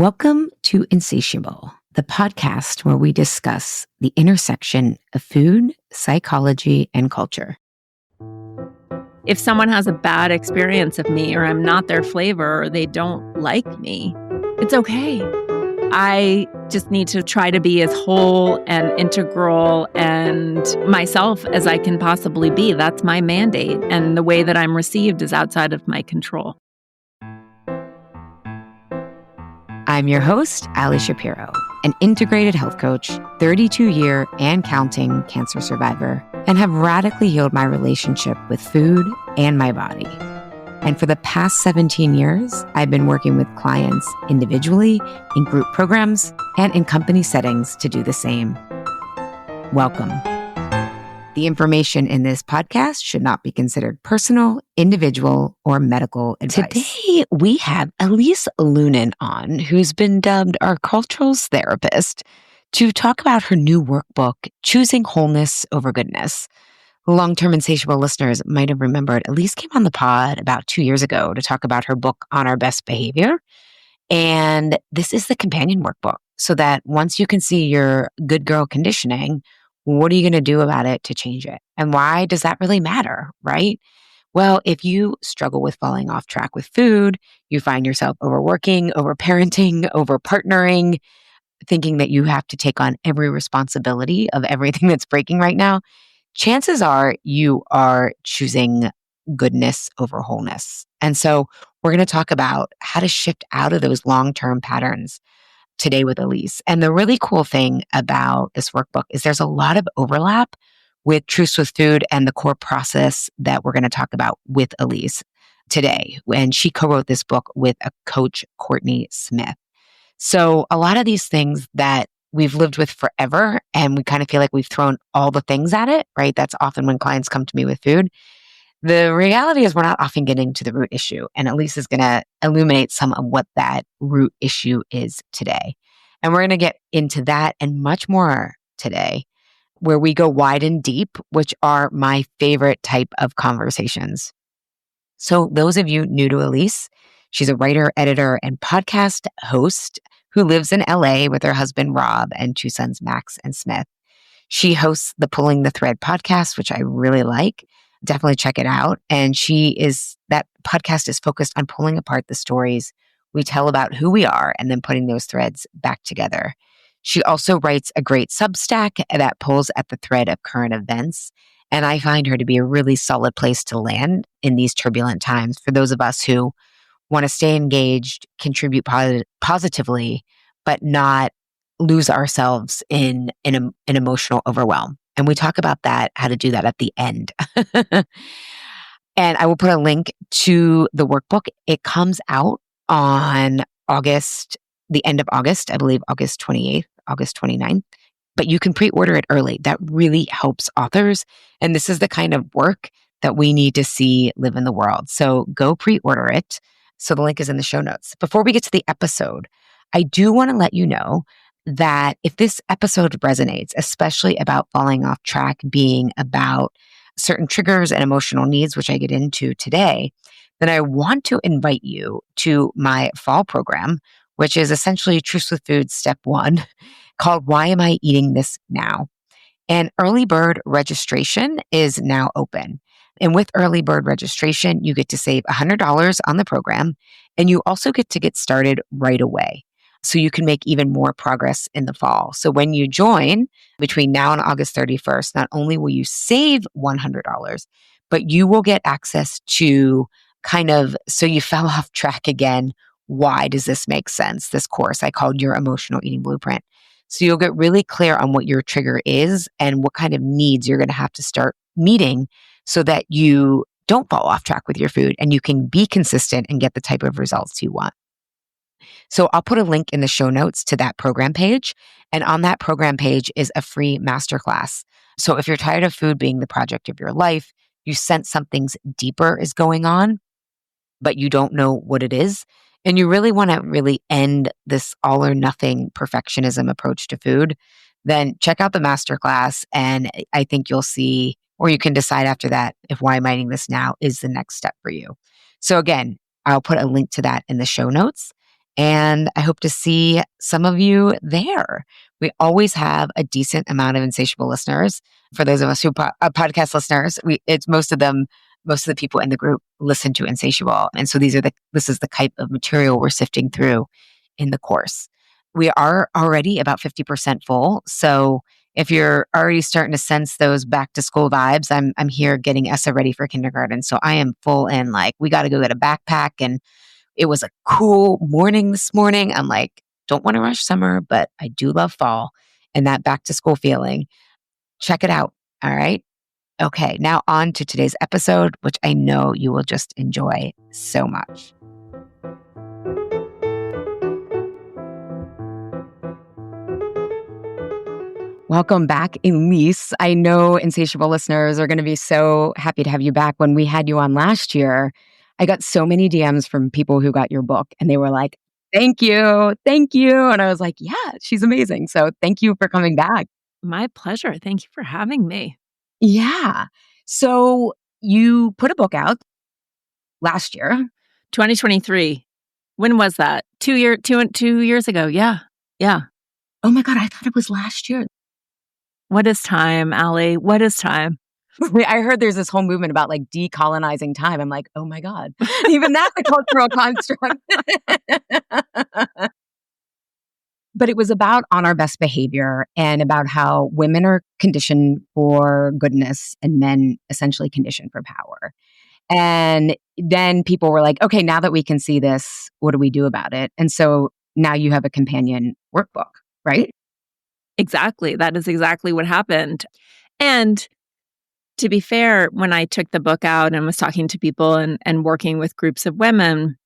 Welcome to Insatiable, the podcast where we discuss the intersection of food, psychology, and culture. If someone has a bad experience of me or I'm not their flavor or they don't like me, it's okay. I just need to try to be as whole and integral and myself as I can possibly be. That's my mandate. And the way that I'm received is outside of my control. I'm your host, Ali Shapiro, an integrated health coach, 32-year and counting cancer survivor, and have radically healed my relationship with food and my body. And for the past 17 years, I've been working with clients individually, in group programs, and in company settings to do the same. Welcome. The information in this podcast should not be considered personal, individual, or medical advice. Today, we have Elise Loehnen on, who's been dubbed our culturals therapist, to talk about her new workbook, Choosing Wholeness Over Goodness. Long-term Insatiable listeners might have remembered Elise came on the pod about 2 years ago to talk about her book on our best behavior. And this is the companion workbook so that once you can see your good girl conditioning, what are you going to do about it to change it? And why does that really matter, right? Well, if you struggle with falling off track with food, you find yourself overworking, overparenting, overpartnering, thinking that you have to take on every responsibility of everything that's breaking right now, chances are you are choosing goodness over wholeness. And so we're going to talk about how to shift out of those long-term patterns today with Elise. And the really cool thing about this workbook is there's a lot of overlap with Truths with Food and the core process that we're going to talk about with Elise today. And she co-wrote this book with a coach, Courtney Smith. So a lot of these things that we've lived with forever and we kind of feel like we've thrown all the things at it, right? That's often when clients come to me with food. The reality is we're not often getting to the root issue. And Elise is going to illuminate some of what that root issue is today. And we're going to get into that and much more today, where we go wide and deep, which are my favorite type of conversations. So those of you new to Elise, she's a writer, editor, and podcast host who lives in LA with her husband, Rob, and 2 sons, Max and Smith. She hosts the Pulling the Thread podcast, which I really like. Definitely check it out. And that podcast is focused on pulling apart the stories we tell about who we are and then putting those threads back together. She also writes a great Substack that pulls at the thread of current events. And I find her to be a really solid place to land in these turbulent times for those of us who want to stay engaged, contribute positively, but not lose ourselves in emotional overwhelm. And we talk about that, how to do that at the end. And I will put a link to the workbook. It comes out on the end of August, I believe August 28th, August 29th. But you can pre-order it early. That really helps authors. And this is the kind of work that we need to see live in the world. So go pre-order it. So the link is in the show notes. Before we get to the episode, I do want to let you know that if this episode resonates, especially about falling off track, being about certain triggers and emotional needs, which I get into today, then I want to invite you to my fall program, which is essentially Truths with Food Step 1, called Why Am I Eating This Now? And early bird registration is now open. And with early bird registration, you get to save $100 on the program, and you also get to get started right away. So you can make even more progress in the fall. So when you join between now and August 31st, not only will you save $100, but you will get access to so you fell off track again. Why does this make sense? This course I called Your Emotional Eating Blueprint. So you'll get really clear on what your trigger is and what kind of needs you're going to have to start meeting so that you don't fall off track with your food and you can be consistent and get the type of results you want. So I'll put a link in the show notes to that program page. And on that program page is a free masterclass. So if you're tired of food being the project of your life, you sense something's deeper is going on, but you don't know what it is, and you really want to really end this all or nothing perfectionism approach to food, then check out the masterclass. And I think you'll see, or you can decide after that if Why Am I Eating This Now is the next step for you. So again, I'll put a link to that in the show notes. And I hope to see some of you there. We always have a decent amount of Insatiable listeners. For those of us who are podcast listeners, it's most of the people in the group listen to Insatiable. And so this is the type of material we're sifting through in the course. We are already about 50% full. So if you're already starting to sense those back to school vibes, I'm here getting Essa ready for kindergarten. So I am full in, like, we got to go get a backpack. And it was a cool morning this morning. I'm like, don't want to rush summer, but I do love fall and that back to school feeling. Check it out. All right. Okay. Now on to today's episode, which I know you will just enjoy so much. Welcome back, Elise. I know Insatiable listeners are going to be so happy to have you back. When we had you on last year, I got so many DMs from people who got your book and they were like, thank you. Thank you. And I was like, yeah, she's amazing. So thank you for coming back. My pleasure. Thank you for having me. Yeah. So you put a book out last year. 2023. When was that? 2 years ago. Yeah. Yeah. Oh my God, I thought it was last year. What is time, Allie? What is time? I heard there's this whole movement about like decolonizing time. I'm like, oh my God, even that's a cultural construct. But it was about on our best behavior and about how women are conditioned for goodness and men essentially conditioned for power. And then people were like, okay, now that we can see this, what do we do about it? And so now you have a companion workbook, right? Exactly. That is exactly what happened. And to be fair, when I took the book out and was talking to people and working with groups of women,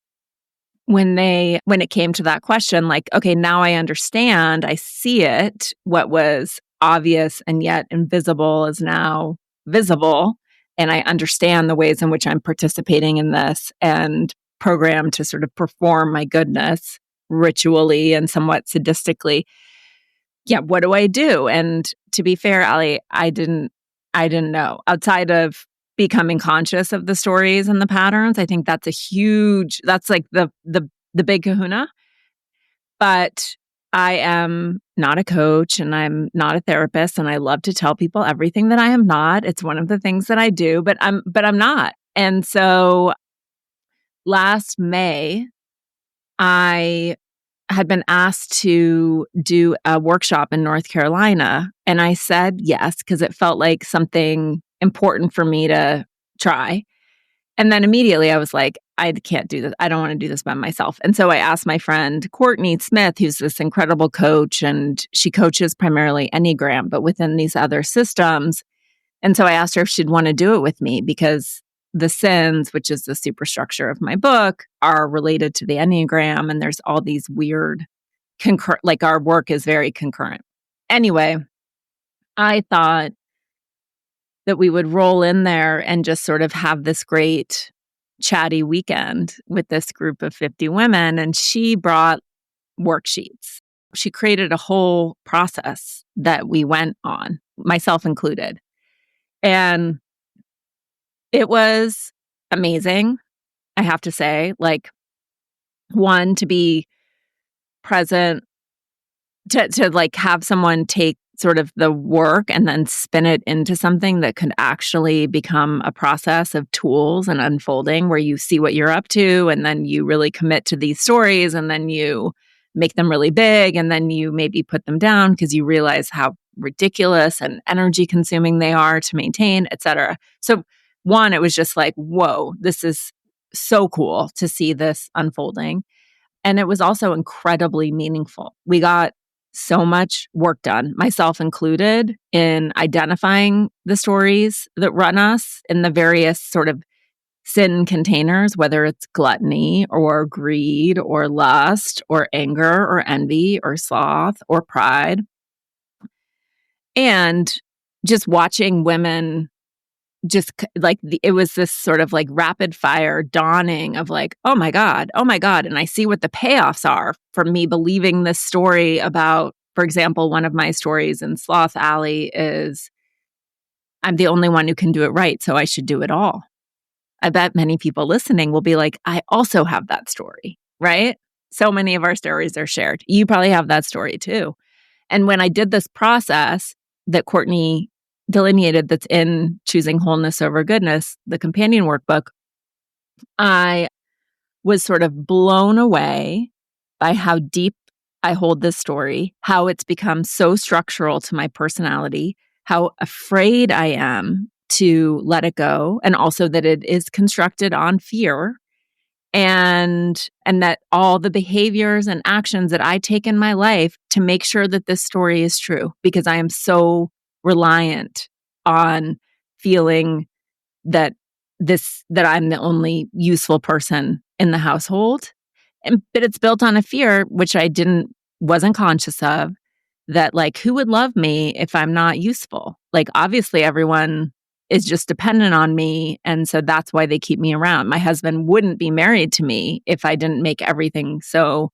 when it came to that question, like, okay, now I understand, I see it, what was obvious and yet invisible is now visible. And I understand the ways in which I'm participating in this and programmed to sort of perform my goodness ritually and somewhat sadistically. Yeah, what do I do? And to be fair, Allie, I didn't know. Outside of becoming conscious of the stories and the patterns, I think that's like the big kahuna. But I am not a coach and I'm not a therapist, and I love to tell people everything that I am not. It's one of the things that I do, but I'm not. And so last May, I had been asked to do a workshop in North Carolina. And I said yes, because it felt like something important for me to try. And then immediately I was like, I can't do this. I don't want to do this by myself. And so I asked my friend, Courtney Smith, who's this incredible coach, and she coaches primarily Enneagram, but within these other systems. And so I asked her if she'd want to do it with me, because the sins, which is the superstructure of my book, are related to the Enneagram. And there's all these weird like our work is very concurrent. Anyway, I thought that we would roll in there and just sort of have this great chatty weekend with this group of 50 women. And she brought worksheets. She created a whole process that we went on, myself included. And it was amazing, I have to say. Like, one, to be present, to like have someone take sort of the work and then spin it into something that could actually become a process of tools and unfolding, where you see what you're up to and then you really commit to these stories and then you make them really big and then you maybe put them down because you realize how ridiculous and energy consuming they are to maintain, etc. So one, it was just like, whoa, this is so cool to see this unfolding. And it was also incredibly meaningful. We got so much work done, myself included, in identifying the stories that run us in the various sort of sin containers, whether it's gluttony or greed or lust or anger or envy or sloth or pride. And just watching women, just like it was this sort of like rapid fire dawning of like, oh my God. And I see what the payoffs are from me believing this story about, for example, one of my stories in Sloth Alley is, I'm the only one who can do it right, so I should do it all. I bet many people listening will be like, I also have that story, right? So many of our stories are shared. You probably have that story too. And when I did this process that Courtney delineated that's in Choosing Wholeness Over Goodness, the companion workbook, I was sort of blown away by how deep I hold this story, how it's become so structural to my personality, how afraid I am to let it go, and also that it is constructed on fear, and that all the behaviors and actions that I take in my life to make sure that this story is true, because I am so reliant on feeling that that I'm the only useful person in the household. But it's built on a fear, which wasn't conscious of, that like, who would love me if I'm not useful? Like, obviously everyone is just dependent on me. And so that's why they keep me around. My husband wouldn't be married to me if I didn't make everything so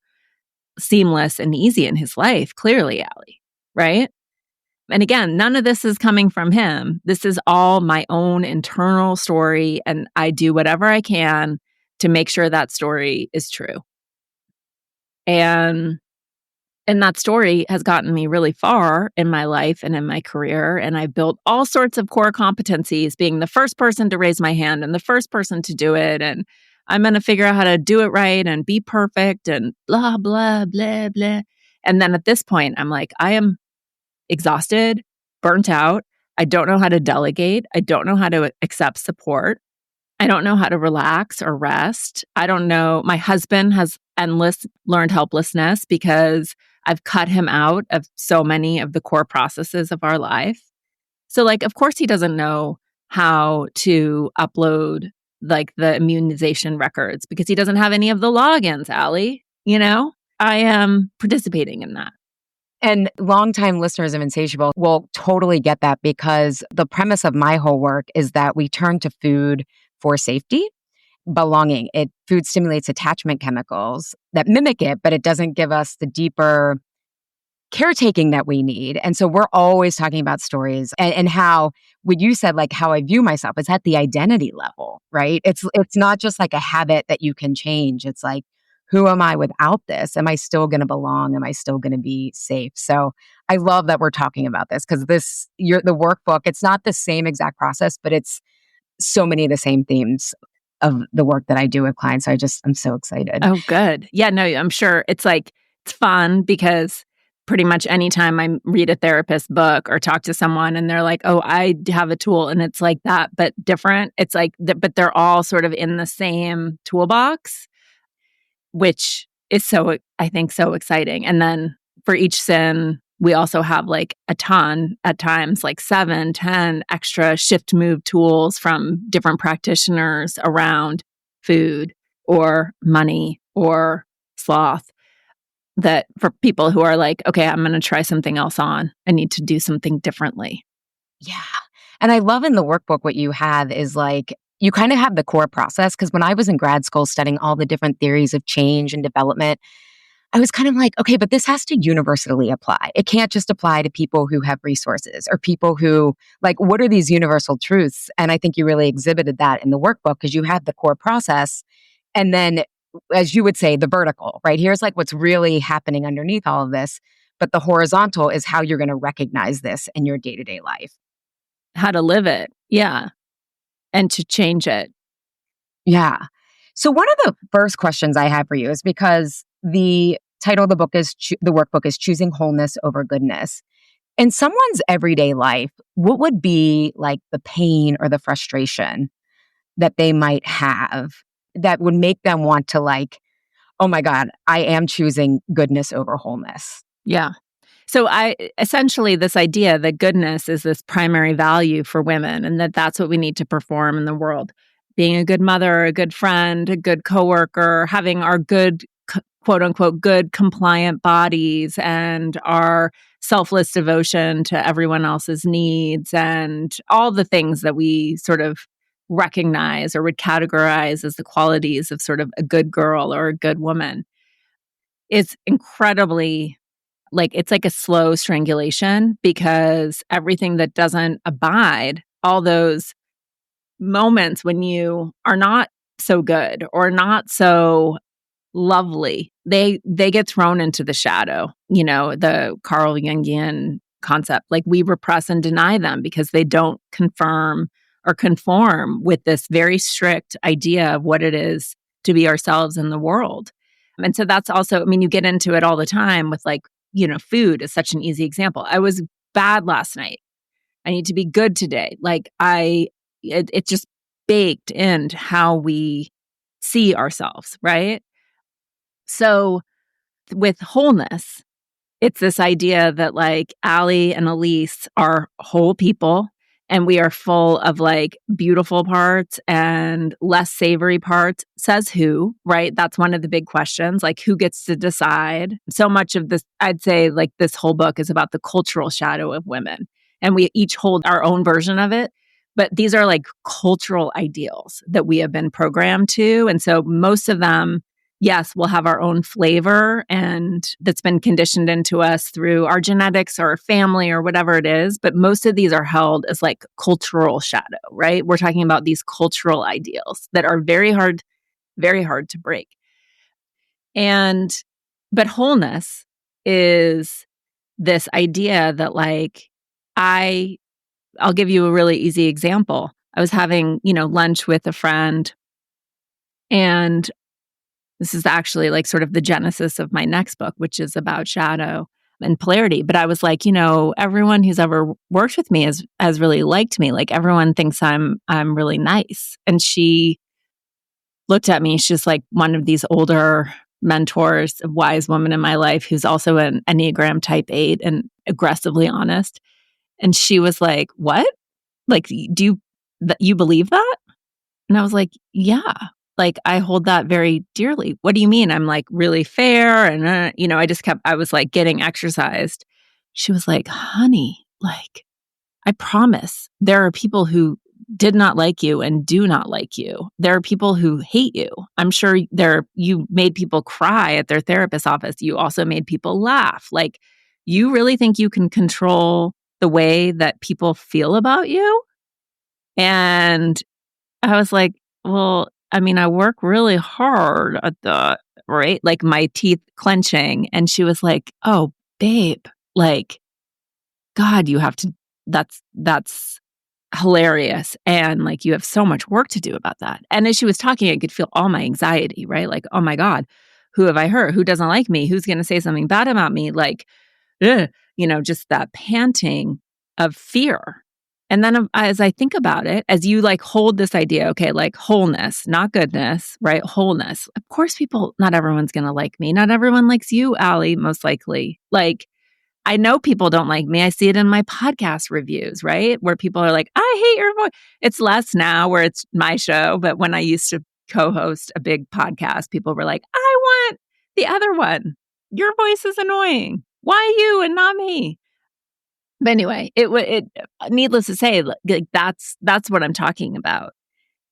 seamless and easy in his life. Clearly, Allie, right? And again, none of this is coming from him. This is all my own internal story. And I do whatever I can to make sure that story is true. And that story has gotten me really far in my life and in my career. And I built all sorts of core competencies, being the first person to raise my hand and the first person to do it. And I'm going to figure out how to do it right and be perfect and blah, blah, blah, blah. And then at this point, I'm like, I am exhausted, burnt out. I don't know how to delegate. I don't know how to accept support. I don't know how to relax or rest. I don't know. My husband has endless learned helplessness because I've cut him out of so many of the core processes of our life. So, like, of course, he doesn't know how to upload like the immunization records because he doesn't have any of the logins, Allie. I am participating in that. And longtime listeners of Insatiable will totally get that, because the premise of my whole work is that we turn to food for safety, belonging. Food stimulates attachment chemicals that mimic it, but it doesn't give us the deeper caretaking that we need. And so we're always talking about stories and how, when you said like how I view myself, it's at the identity level, right? It's not just like a habit that you can change. It's like, who am I without this? Am I still going to belong? Am I still going to be safe? So I love that we're talking about this, because the workbook, it's not the same exact process, but it's so many of the same themes of the work that I do with clients. So I'm so excited. Oh, good. Yeah, no, I'm sure it's fun, because pretty much anytime I read a therapist book or talk to someone and they're like, oh, I have a tool, and it's like that, but different. It's like, but they're all sort of in the same toolbox, which is I think, so exciting. And then for each sin, we also have like a ton, at times, like 7, 10 extra shift move tools from different practitioners around food or money or sloth, that for people who are like, okay, I'm going to try something else on. I need to do something differently. Yeah. And I love in the workbook what you have is like, you kind of have the core process. Because when I was in grad school studying all the different theories of change and development, I was kind of like, okay, but this has to universally apply. It can't just apply to people who have resources or people who, like, what are these universal truths? And I think you really exhibited that in the workbook, because you had the core process. And then, as you would say, the vertical, right? Here's like what's really happening underneath all of this. But the horizontal is how you're going to recognize this in your day-to-day life. How to live it. Yeah. And to change it. Yeah. So one of the first questions I have for you is, because the title of the book is the workbook is Choosing Wholeness Over Goodness. In someone's everyday life, what would be like the pain or the frustration that they might have that would make them want to like, oh my God, I am choosing goodness over wholeness? Yeah. So essentially this idea that goodness is this primary value for women, and that's what we need to perform in the world. Being a good mother, a good friend, a good coworker, having our good, quote unquote, good compliant bodies, and our selfless devotion to everyone else's needs, and all the things that we sort of recognize or would categorize as the qualities of sort of a good girl or a good woman. It's incredibly, it's like a slow strangulation, because everything that doesn't abide, all those moments when you are not so good or not so lovely, they get thrown into the shadow, the Carl Jungian concept. Like we repress and deny them because they don't confirm or conform with this very strict idea of what it is to be ourselves in the world. And so that's also, you get into it all the time with like, food is such an easy example. I was bad last night. I need to be good today. Like it's just baked into how we see ourselves, right? So with wholeness, it's this idea that like Allie and Elise are whole people and we are full of like beautiful parts and less savory parts. Says who, right? That's one of the big questions. Like who gets to decide? So much of this, I'd say like this whole book is about the cultural shadow of women. And we each hold our own version of it. But these are like cultural ideals that we have been programmed to. And so most of them, yes, we'll have our own flavor and that's been conditioned into us through our genetics or family or whatever it is. But most of these are held as like cultural shadow, right? We're talking about these cultural ideals that are very hard to break. But wholeness is this idea that like, I'll give you a really easy example. I was having, lunch with a friend, and this is actually like sort of the genesis of my next book, which is about shadow and polarity. But I was like, everyone who's ever worked with me has really liked me. Like everyone thinks I'm really nice. And she looked at me. She's like one of these older mentors, a wise woman in my life who's also an Enneagram type 8 and aggressively honest. And she was like, "What? Like, do you believe that?" And I was like, "Yeah. Like, I hold that very dearly." "What do you mean?" I'm like, really fair. And, I was like getting exercised. She was like, "Honey, like, I promise there are people who did not like you and do not like you. There are people who hate you. I'm sure you made people cry at their therapist's office. You also made people laugh. Like, you really think you can control the way that people feel about you?" And I was like, "Well, I work really hard at that, right?" Like my teeth clenching. And she was like, "Oh, babe, like, God, that's hilarious. And like, you have so much work to do about that." And as she was talking, I could feel all my anxiety, right? Like, oh my God, who have I hurt? Who doesn't like me? Who's going to say something bad about me? Like, ugh, just that panting of fear. And then as I think about it, as you like hold this idea, okay, like wholeness, not goodness, right? Wholeness. Of course, not everyone's going to like me. Not everyone likes you, Allie, most likely. Like, I know people don't like me. I see it in my podcast reviews, right? Where people are like, "I hate your voice." It's less now where it's my show. But when I used to co-host a big podcast, people were like, "I want the other one. Your voice is annoying. Why you and not me?" But anyway, it needless to say, like that's what I'm talking about.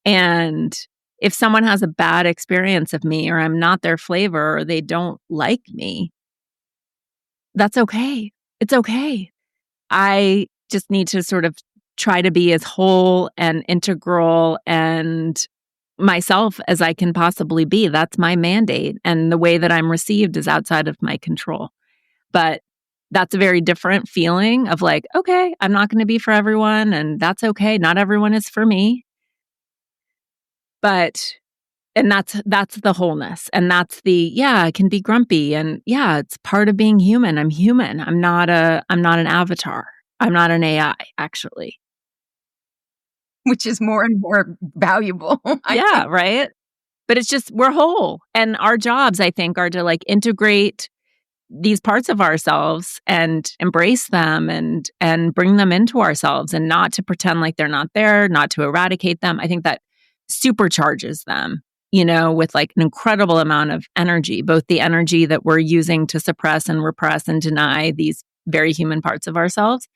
And if someone has a bad experience of me or I'm not their flavor or they don't like me, that's okay. It's okay. I just need to sort of try to be as whole and integral and myself as I can possibly be. That's my mandate. And the way that I'm received is outside of my control. But that's a very different feeling of like, okay, I'm not going to be for everyone, and that's okay. Not everyone is for me. And that's the wholeness. And that's I can be grumpy, and it's part of being human. I'm human. I'm not an avatar. I'm not an AI, actually. Which is more and more valuable. Yeah, right? But it's just, we're whole. And our jobs, I think, are to like integrate these parts of ourselves and embrace them and bring them into ourselves, and not to pretend like they're not there, not to eradicate them. I think that supercharges them, with like an incredible amount of energy, both the energy that we're using to suppress and repress and deny these very human parts of ourselves.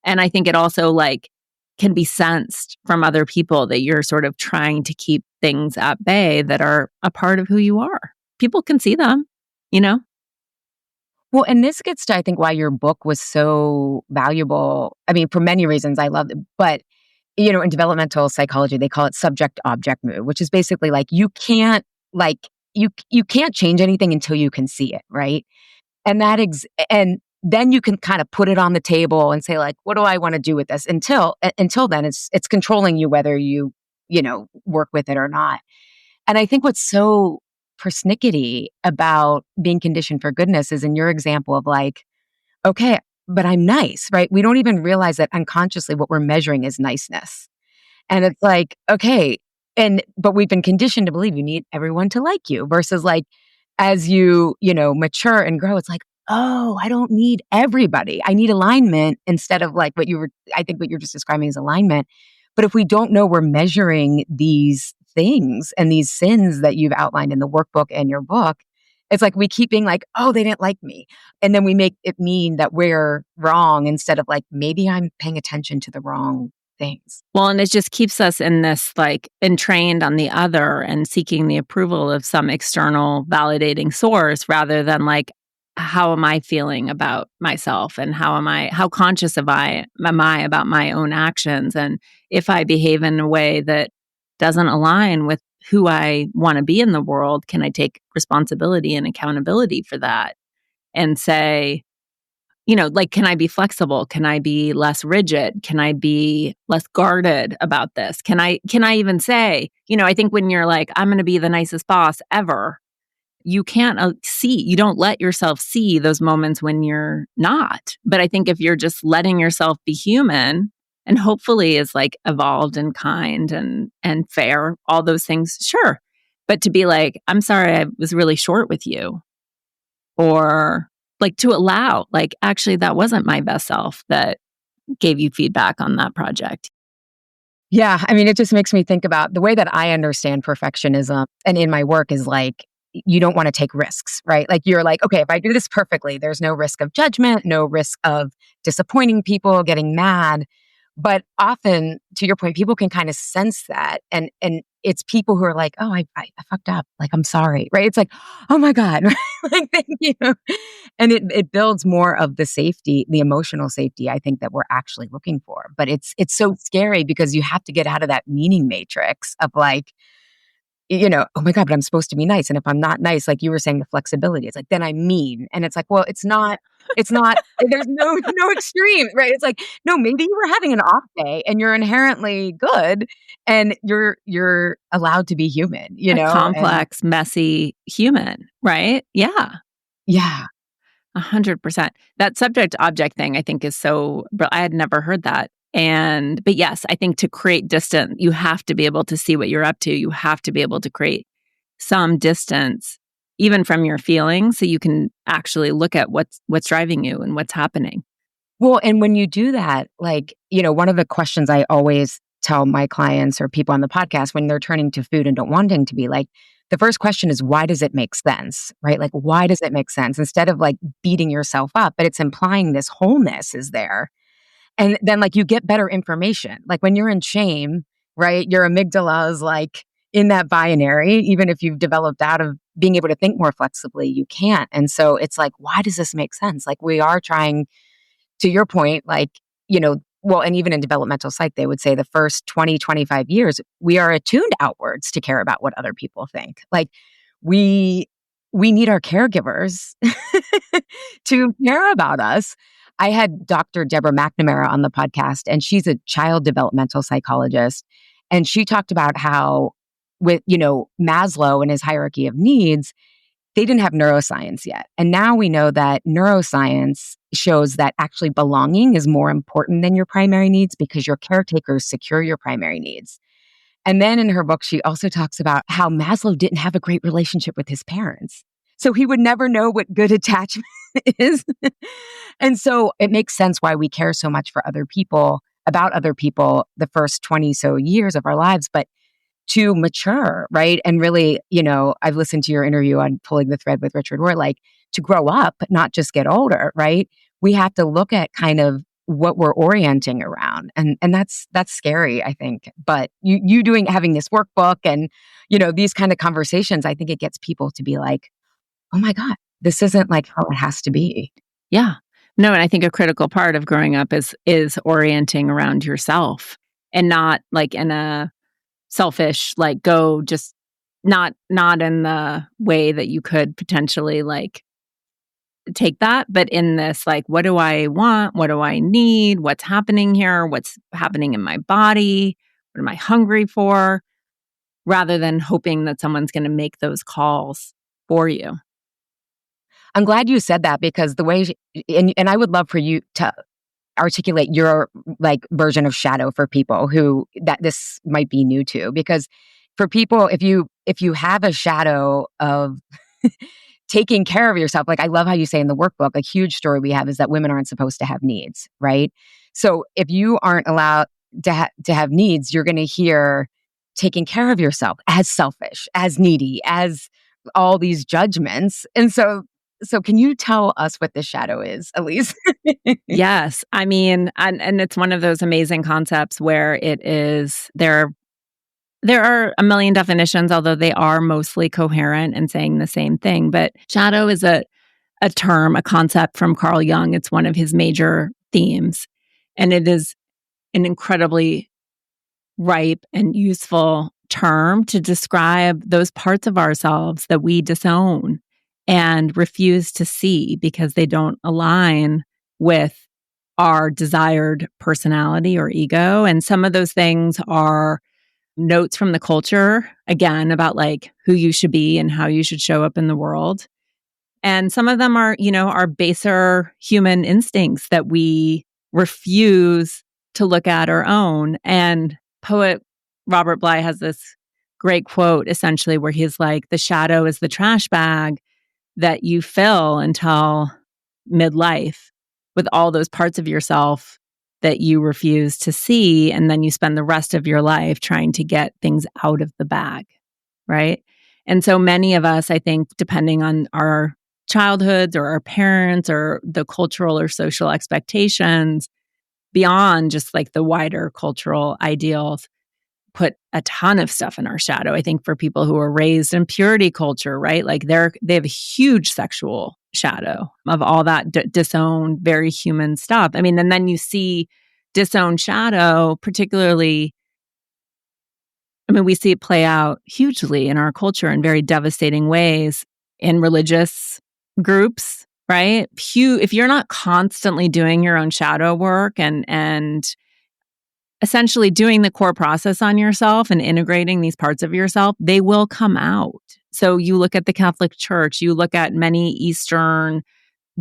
And I think it also like can be sensed from other people that you're sort of trying to keep things at bay that are a part of who you are. People can see them, Well, and this gets to, I think, why your book was so valuable. For many reasons, I love it. But, in developmental psychology, they call it subject-object mood, which is basically like you can't like you can't change anything until you can see it, right? And then you can kind of put it on the table and say like, what do I want to do with this? Until then, it's controlling you whether you work with it or not. And I think what's so persnickety about being conditioned for goodness is in your example of like, okay, but I'm nice, right? We don't even realize that unconsciously what we're measuring is niceness. And it's like, okay, but we've been conditioned to believe you need everyone to like you versus like as you mature and grow, it's like, oh, I don't need everybody. I need alignment instead of like I think what you're just describing is alignment. But if we don't know we're measuring these things and these sins that you've outlined in the workbook and your book, it's like we keep being like, oh, they didn't like me. And then we make it mean that we're wrong instead of like, maybe I'm paying attention to the wrong things. Well, and it just keeps us in this like entrained on the other and seeking the approval of some external validating source rather than like, how am I feeling about myself and how conscious am I about my own actions? And if I behave in a way that doesn't align with who I want to be in the world, can I take responsibility and accountability for that and say, like, can I be flexible? Can I be less rigid? Can I be less guarded about this? Can I even say, I think when you're like, I'm going to be the nicest boss ever, you can't you don't let yourself see those moments when you're not. But I think if you're just letting yourself be human and hopefully is like evolved and kind and fair, all those things, sure. But to be like, I'm sorry, I was really short with you, or like to allow, like, actually, that wasn't my best self that gave you feedback on that project. Yeah. I mean, it just makes me think about the way that I understand perfectionism and in my work is like, you don't want to take risks, right? Like you're like, okay, if I do this perfectly, there's no risk of judgment, no risk of disappointing people, getting mad. But often, to your point, people can kind of sense that. And it's people who are like, oh, I fucked up. Like, I'm sorry, right? It's like, oh my God, like, thank you. And it builds more of the safety, the emotional safety, I think, that we're actually looking for. But it's so scary because you have to get out of that meaning matrix of like, oh my God, but I'm supposed to be nice. And if I'm not nice, like you were saying, the flexibility, it's like, then I'm mean. And it's like, well, it's not, there's no extreme, right? It's like, no, maybe you were having an off day and you're inherently good and you're allowed to be human, A and complex, messy human, right? Yeah. yeah. 100%. That subject object thing, I think, is so, but I had never heard that. But yes, I think to create distance, you have to be able to see what you're up to. You have to be able to create some distance, even from your feelings, so you can actually look at what's driving you and what's happening. Well, and when you do that, like, one of the questions I always tell my clients or people on the podcast when they're turning to food and don't wanting to be like, the first question is, why does it make sense? Right? Like, why does it make sense? Instead of like beating yourself up, but it's implying this wholeness is there. And then like you get better information. Like when you're in shame, right? Your amygdala is like in that binary, even if you've developed out of being able to think more flexibly, you can't. And so it's like, why does this make sense? Like we are trying, to your point, like, well, and even in developmental psych, they would say the first 20, 25 years, we are attuned outwards to care about what other people think. Like we need our caregivers to care about us. I had Dr. Deborah McNamara on the podcast, and she's a child developmental psychologist. And she talked about how with, Maslow and his hierarchy of needs, they didn't have neuroscience yet. And now we know that neuroscience shows that actually belonging is more important than your primary needs because your caretakers secure your primary needs. And then in her book, she also talks about how Maslow didn't have a great relationship with his parents. So he would never know what good attachment is. And so it makes sense why we care so much for other people, about other people, the first 20 so years of our lives. But to mature, right? And really, I've listened to your interview on Pulling the Thread with Richard Rohr, like to grow up, not just get older, right? We have to look at kind of what we're orienting around. And that's scary, I think. But you having this workbook and, these kind of conversations, I think it gets people to be like, oh my God, this isn't like how it has to be. Yeah. No, and I think a critical part of growing up is orienting around yourself and not like in a selfish, like go just Not in the way that you could potentially like take that, but in this, like, what do I want? What do I need? What's happening here? What's happening in my body? What am I hungry for? Rather than hoping that someone's going to make those calls for you. I'm glad you said that because the way, and I would love for you to articulate your like version of shadow for people who that this might be new to, because for people, if you have a shadow of taking care of yourself, like I love how you say in the workbook, a huge story we have is that women aren't supposed to have needs, right? So if you aren't allowed to have needs, you're going to hear taking care of yourself as selfish, as needy, as all these judgments. And so can you tell us what this shadow is, Elise? Yes. I mean, and it's one of those amazing concepts where it is there are a million definitions, although they are mostly coherent and saying the same thing. But shadow is a term, a concept from Carl Jung. It's one of his major themes. And it is an incredibly ripe and useful term to describe those parts of ourselves that we disown and refuse to see because they don't align with our desired personality or ego. And some of those things are notes from the culture, again, about like who you should be and how you should show up in the world. And some of them are, our baser human instincts that we refuse to look at or own. And poet Robert Bly has this great quote essentially where he's like, the shadow is the trash bag that you fill until midlife with all those parts of yourself that you refuse to see. And then you spend the rest of your life trying to get things out of the bag. Right. And so many of us, I think, depending on our childhoods or our parents or the cultural or social expectations beyond just like the wider cultural ideals, put a ton of stuff in our shadow. I think for people who are raised in purity culture, right? Like they have a huge sexual shadow of all that disowned, very human stuff. I mean, and then you see disowned shadow, particularly, I mean, we see it play out hugely in our culture in very devastating ways in religious groups, right? If you're not constantly doing your own shadow work and essentially doing the core process on yourself and integrating these parts of yourself, they will come out. So you look at the Catholic Church, you look at many Eastern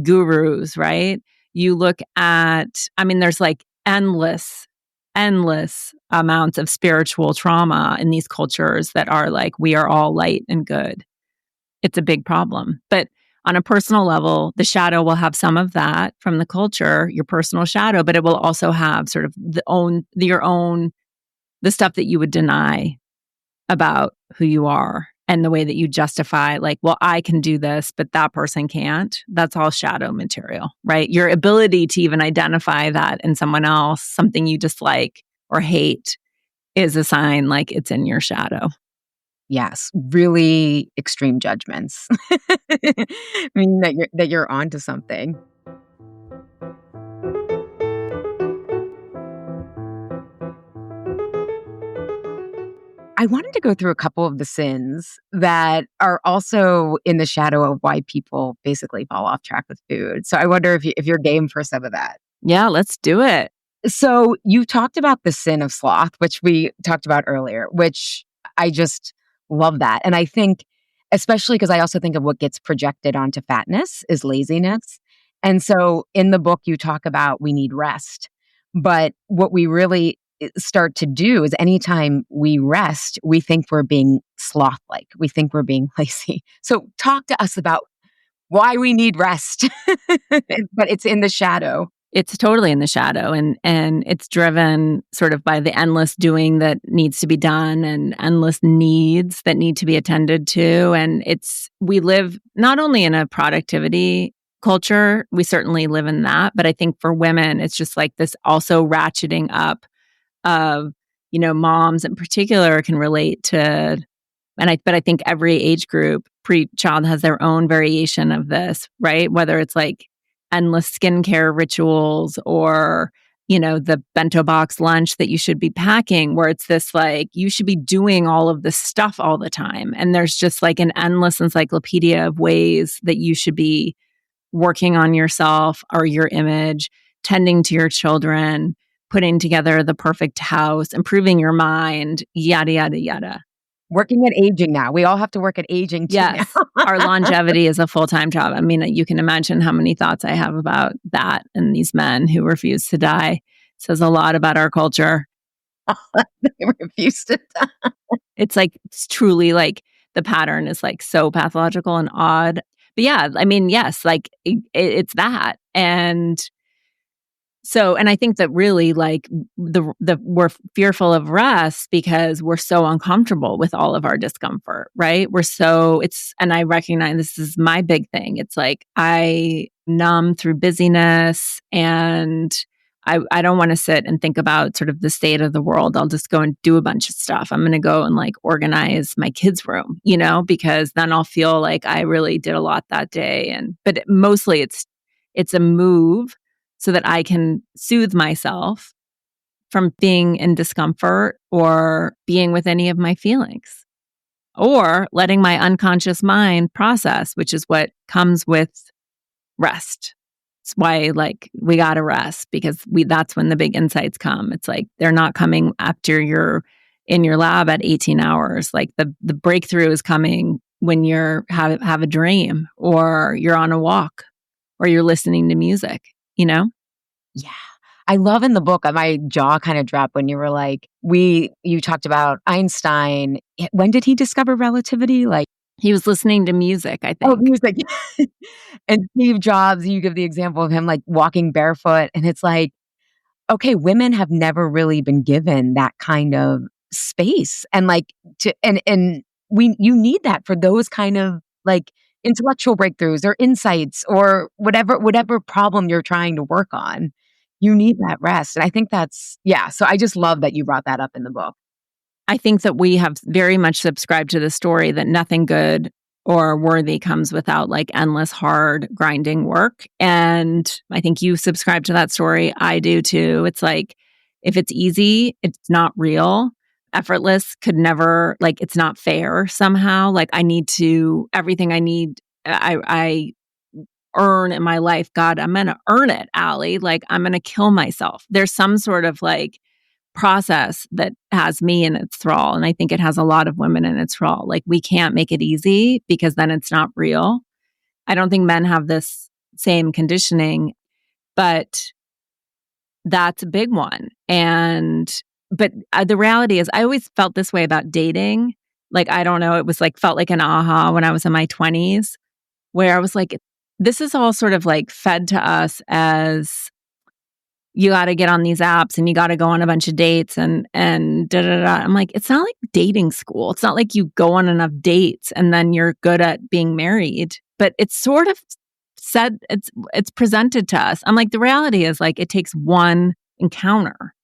gurus, right? You look at, I mean, there's like endless amounts of spiritual trauma in these cultures that are like, we are all light and good. It's a big problem. But on a personal level, the shadow will have some of that from the culture, your personal shadow, but it will also have sort of the stuff that you would deny about who you are and the way that you justify, like, well, I can do this, but that person can't. That's all shadow material, right? Your ability to even identify that in someone else, something you dislike or hate, is a sign like it's in your shadow. Yes, really extreme judgments. I mean that you're onto something. I wanted to go through a couple of the sins that are also in the shadow of why people basically fall off track with food. So I wonder if you're game for some of that. Yeah, let's do it. So you talked about the sin of sloth, which we talked about earlier, which I just love that. And I think, especially because I also think of what gets projected onto fatness is laziness. And so in the book, you talk about we need rest. But what we really start to do is anytime we rest, we think we're being sloth-like. We think we're being lazy. So talk to us about why we need rest, but it's in the shadow. It's totally in the shadow and it's driven sort of by the endless doing that needs to be done and endless needs that need to be attended to. And we live not only in a productivity culture, we certainly live in that, but I think for women, it's just like this also ratcheting up of, moms in particular can relate to, but I think every age group pre-child has their own variation of this, right? Whether it's like endless skincare rituals or, the bento box lunch that you should be packing, where it's this like, you should be doing all of this stuff all the time. And there's just like an endless encyclopedia of ways that you should be working on yourself or your image, tending to your children, putting together the perfect house, improving your mind, yada, yada, yada. Working at aging now. We all have to work at aging too Yes. now. Our longevity is a full-time job. I mean, you can imagine how many thoughts I have about that and these men who refuse to die. It says a lot about our culture. They refuse to die. It's truly like the pattern is like so pathological and odd. But yeah, I mean, yes, like it's that. And I think that really like we're fearful of rest because we're so uncomfortable with all of our discomfort, right? And I recognize this is my big thing. It's like I numb through busyness, and I don't want to sit and think about sort of the state of the world. I'll just go and do a bunch of stuff. I'm going to go and like organize my kids' room, because then I'll feel like I really did a lot that day. But mostly it's a move so that I can soothe myself from being in discomfort or being with any of my feelings, or letting my unconscious mind process, which is what comes with rest. It's why like we got to rest, because that's when the big insights come. It's like they're not coming after you're in your lab at 18 hours. Like the breakthrough is coming when you're have a dream, or you're on a walk, or you're listening to music, Yeah. I love in the book, my jaw kind of dropped when you were like, you talked about Einstein. When did he discover relativity? Like, he was listening to music, I oh, think. music. And Steve Jobs, you give the example of him like walking barefoot. And it's like, okay, women have never really been given that kind of space. And like you need that for those kind of like intellectual breakthroughs or insights or whatever problem you're trying to work on. You need that rest. And I think so I just love that you brought that up in the book. I think that we have very much subscribed to the story that nothing good or worthy comes without like endless, hard, grinding work. And I think you subscribe to that story. I do too. It's like, if it's easy, it's not real. Effortless could never, like, it's not fair somehow. Like, everything I need, I earn in my life. God, I'm going to earn it, Allie. Like, I'm going to kill myself. There's some sort of like process that has me in its thrall. And I think it has a lot of women in its thrall. Like, we can't make it easy because then it's not real. I don't think men have this same conditioning, but that's a big one. But the reality is, I always felt this way about dating. Like, I don't know, it was like, felt like an aha when I was in my 20s, where I was like, this is all sort of like fed to us as you got to get on these apps and you got to go on a bunch of dates and da da da. I'm like, it's not like dating school. It's not like you go on enough dates and then you're good at being married. But it's sort of said, it's presented to us. I'm like, the reality is like, it takes one encounter,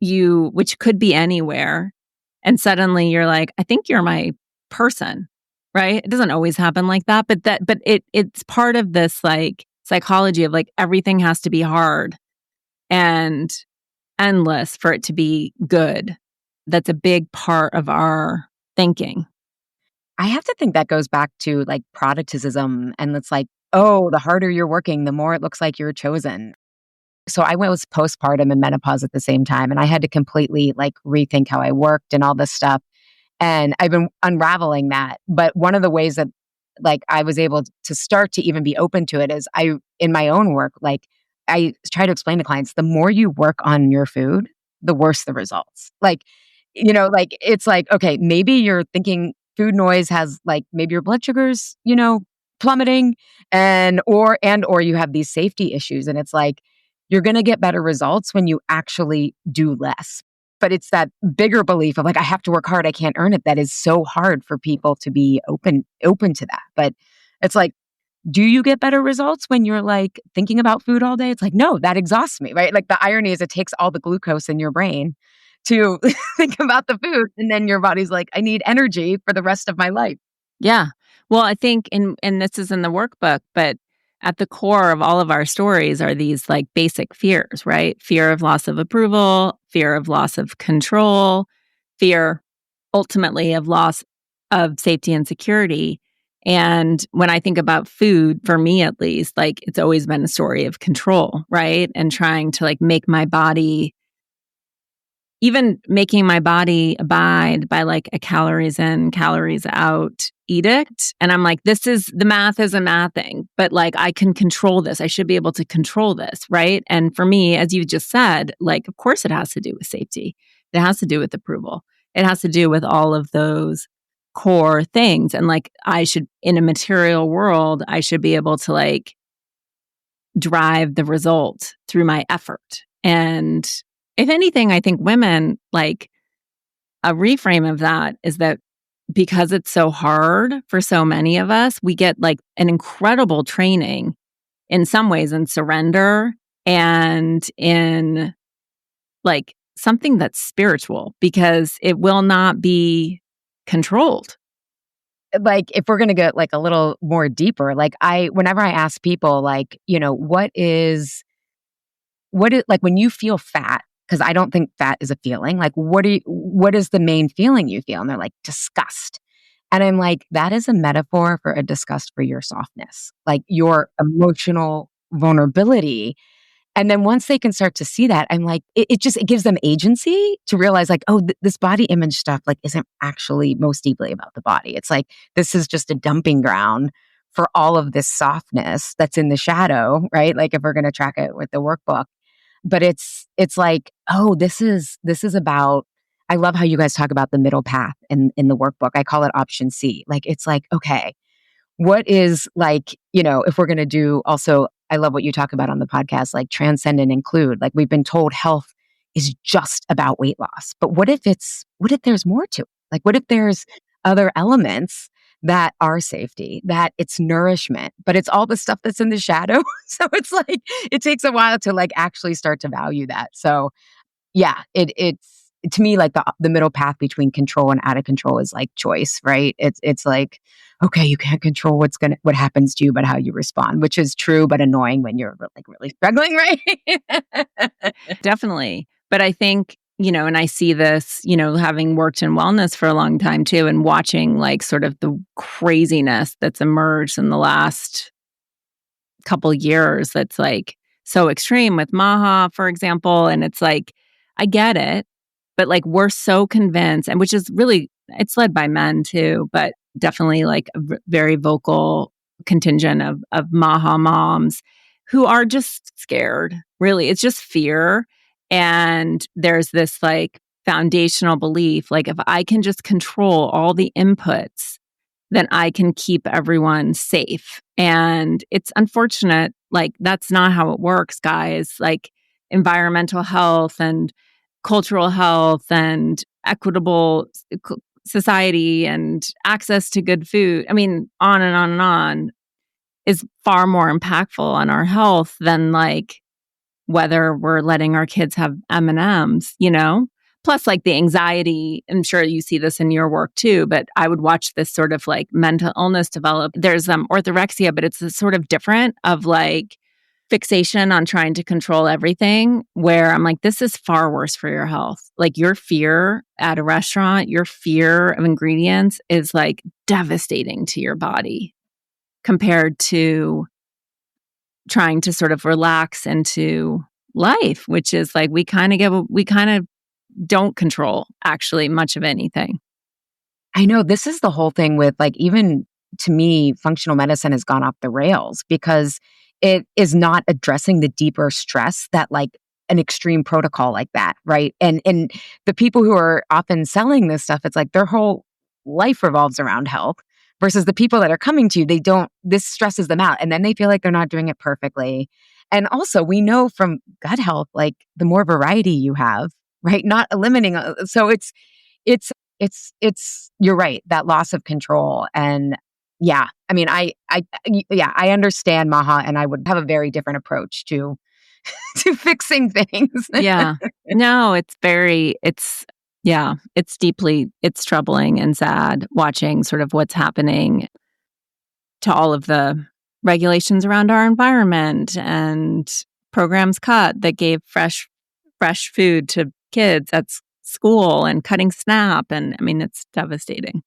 which could be anywhere, and suddenly you're like, I think you're my person, right? It doesn't always happen like that, but it's part of this like psychology of like, everything has to be hard and endless for it to be good. That's a big part of our thinking. I have to think that goes back to like productivism. And it's like, oh, the harder you're working, the more it looks like you're chosen. So I was postpartum and menopause at the same time. And I had to completely like rethink how I worked and all this stuff. And I've been unraveling that. But one of the ways that like I was able to start to even be open to it is in my own work, like I try to explain to clients, the more you work on your food, the worse the results. Like, like it's like, okay, maybe you're thinking food noise has like, maybe your blood sugars, plummeting or you have these safety issues. And it's like, you're going to get better results when you actually do less. But it's that bigger belief of like, I have to work hard, I can't earn it. That is so hard for people to be open to that. But it's like, do you get better results when you're like thinking about food all day? It's like, no, that exhausts me, right? Like the irony is it takes all the glucose in your brain to think about the food. And then your body's like, I need energy for the rest of my life. Yeah. Well, I think, and this is in the workbook, but at the core of all of our stories are these like basic fears, right? Fear of loss of approval, fear of loss of control, fear ultimately of loss of safety and security. And when I think about food, for me at least, like it's always been a story of control, right? And trying to like make my body, even making my body abide by like a calories in, calories out edict. And I'm like, the math is a mathing, but like I can control this. I should be able to control this, right? And for me, as you just said, like, of course it has to do with safety. It has to do with approval. It has to do with all of those core things. And like, in a material world, I should be able to like drive the result through my effort. And if anything, I think women, like a reframe of that is that because it's so hard for so many of us, we get like an incredible training in some ways in surrender and in like something that's spiritual because it will not be controlled. Like, if we're going to get like a little more deeper, like whenever I ask people, like, what is like when you feel fat, because I don't think fat is a feeling, like, what is the main feeling you feel? And they're like, disgust. And I'm like, that is a metaphor for a disgust for your softness, like your emotional vulnerability. And then once they can start to see that, I'm like, it gives them agency to realize like, oh, this body image stuff like isn't actually most deeply about the body. It's like, this is just a dumping ground for all of this softness that's in the shadow, right? Like if we're going to track it with the workbook, but it's like, oh, this is about, I love how you guys talk about the middle path in the workbook. I call it option C. Like, it's like, okay, what is like, if we're going to do also, I love what you talk about on the podcast, like transcend and include. Like we've been told health is just about weight loss, but what if there's more to it? Like, what if there's other elements that are safety, that it's nourishment, but it's all the stuff that's in the shadow. So it's like, it takes a while to like actually start to value that. So yeah, it's to me like the middle path between control and out of control is like choice, right? It's like, okay, you can't control what happens to you, but how you respond, which is true but annoying when you're like really struggling, right? Definitely. But I think, and I see this, having worked in wellness for a long time too, and watching like sort of the craziness that's emerged in the last couple years that's like so extreme with Maha, for example. And it's like, I get it, but like we're so convinced, and which is really, it's led by men too, but definitely like a very vocal contingent of Maha moms who are just scared. Really, it's just fear. And there's this like foundational belief, like if I can just control all the inputs, then I can keep everyone safe. And it's unfortunate, like that's not how it works, guys. Like environmental health and cultural health and equitable society and access to good food. I mean, on and on and on is far more impactful on our health than like whether we're letting our kids have M&Ms, Plus like the anxiety, I'm sure you see this in your work too, but I would watch this sort of like mental illness develop. There's orthorexia, but it's a sort of different of like fixation on trying to control everything where I'm like, this is far worse for your health. Like your fear at a restaurant, your fear of ingredients is like devastating to your body compared to trying to sort of relax into life, which is like we kind of don't control actually much of anything. I know this is the whole thing with like, even to me, functional medicine has gone off the rails because it is not addressing the deeper stress that like an extreme protocol like that, right? And the people who are often selling this stuff, it's like their whole life revolves around health versus the people that are coming to you, this stresses them out and then they feel like they're not doing it perfectly. And also we know from gut health, like the more variety you have, right? Not eliminating. So it's you're right, that loss of control. And yeah, I mean, I understand Maha, and I would have a very different approach to to fixing things. Yeah. No, it's troubling and sad watching sort of what's happening to all of the regulations around our environment and programs cut that gave fresh food to kids at school and cutting SNAP. And I mean, it's devastating.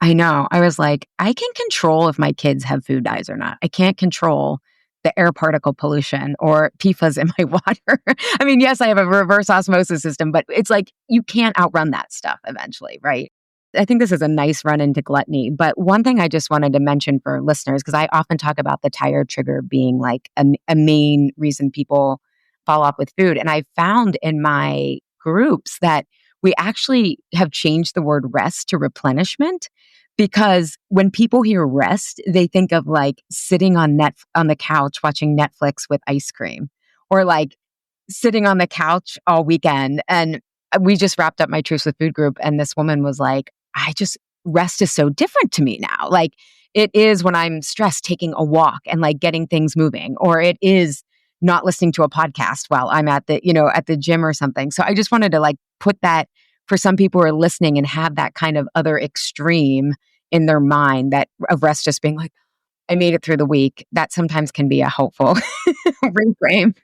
I know. I was like, I can control if my kids have food dyes or not. I can't control the air particle pollution or PFAS in my water. I mean, yes, I have a reverse osmosis system, but it's like you can't outrun that stuff eventually, right? I think this is a nice run into gluttony. But one thing I just wanted to mention for listeners, because I often talk about the tired trigger being like a main reason people fall off with food. And I found in my groups that we actually have changed the word rest to replenishment because when people hear rest, they think of like sitting on the couch watching Netflix with ice cream or like sitting on the couch all weekend. And we just wrapped up my Truths with Food group and this woman was like, rest is so different to me now. Like it is when I'm stressed taking a walk and like getting things moving, or it is not listening to a podcast while I'm at the gym or something. So I just wanted to like put that for some people who are listening and have that kind of other extreme in their mind that of rest just being like, I made it through the week. That sometimes can be a helpful reframe.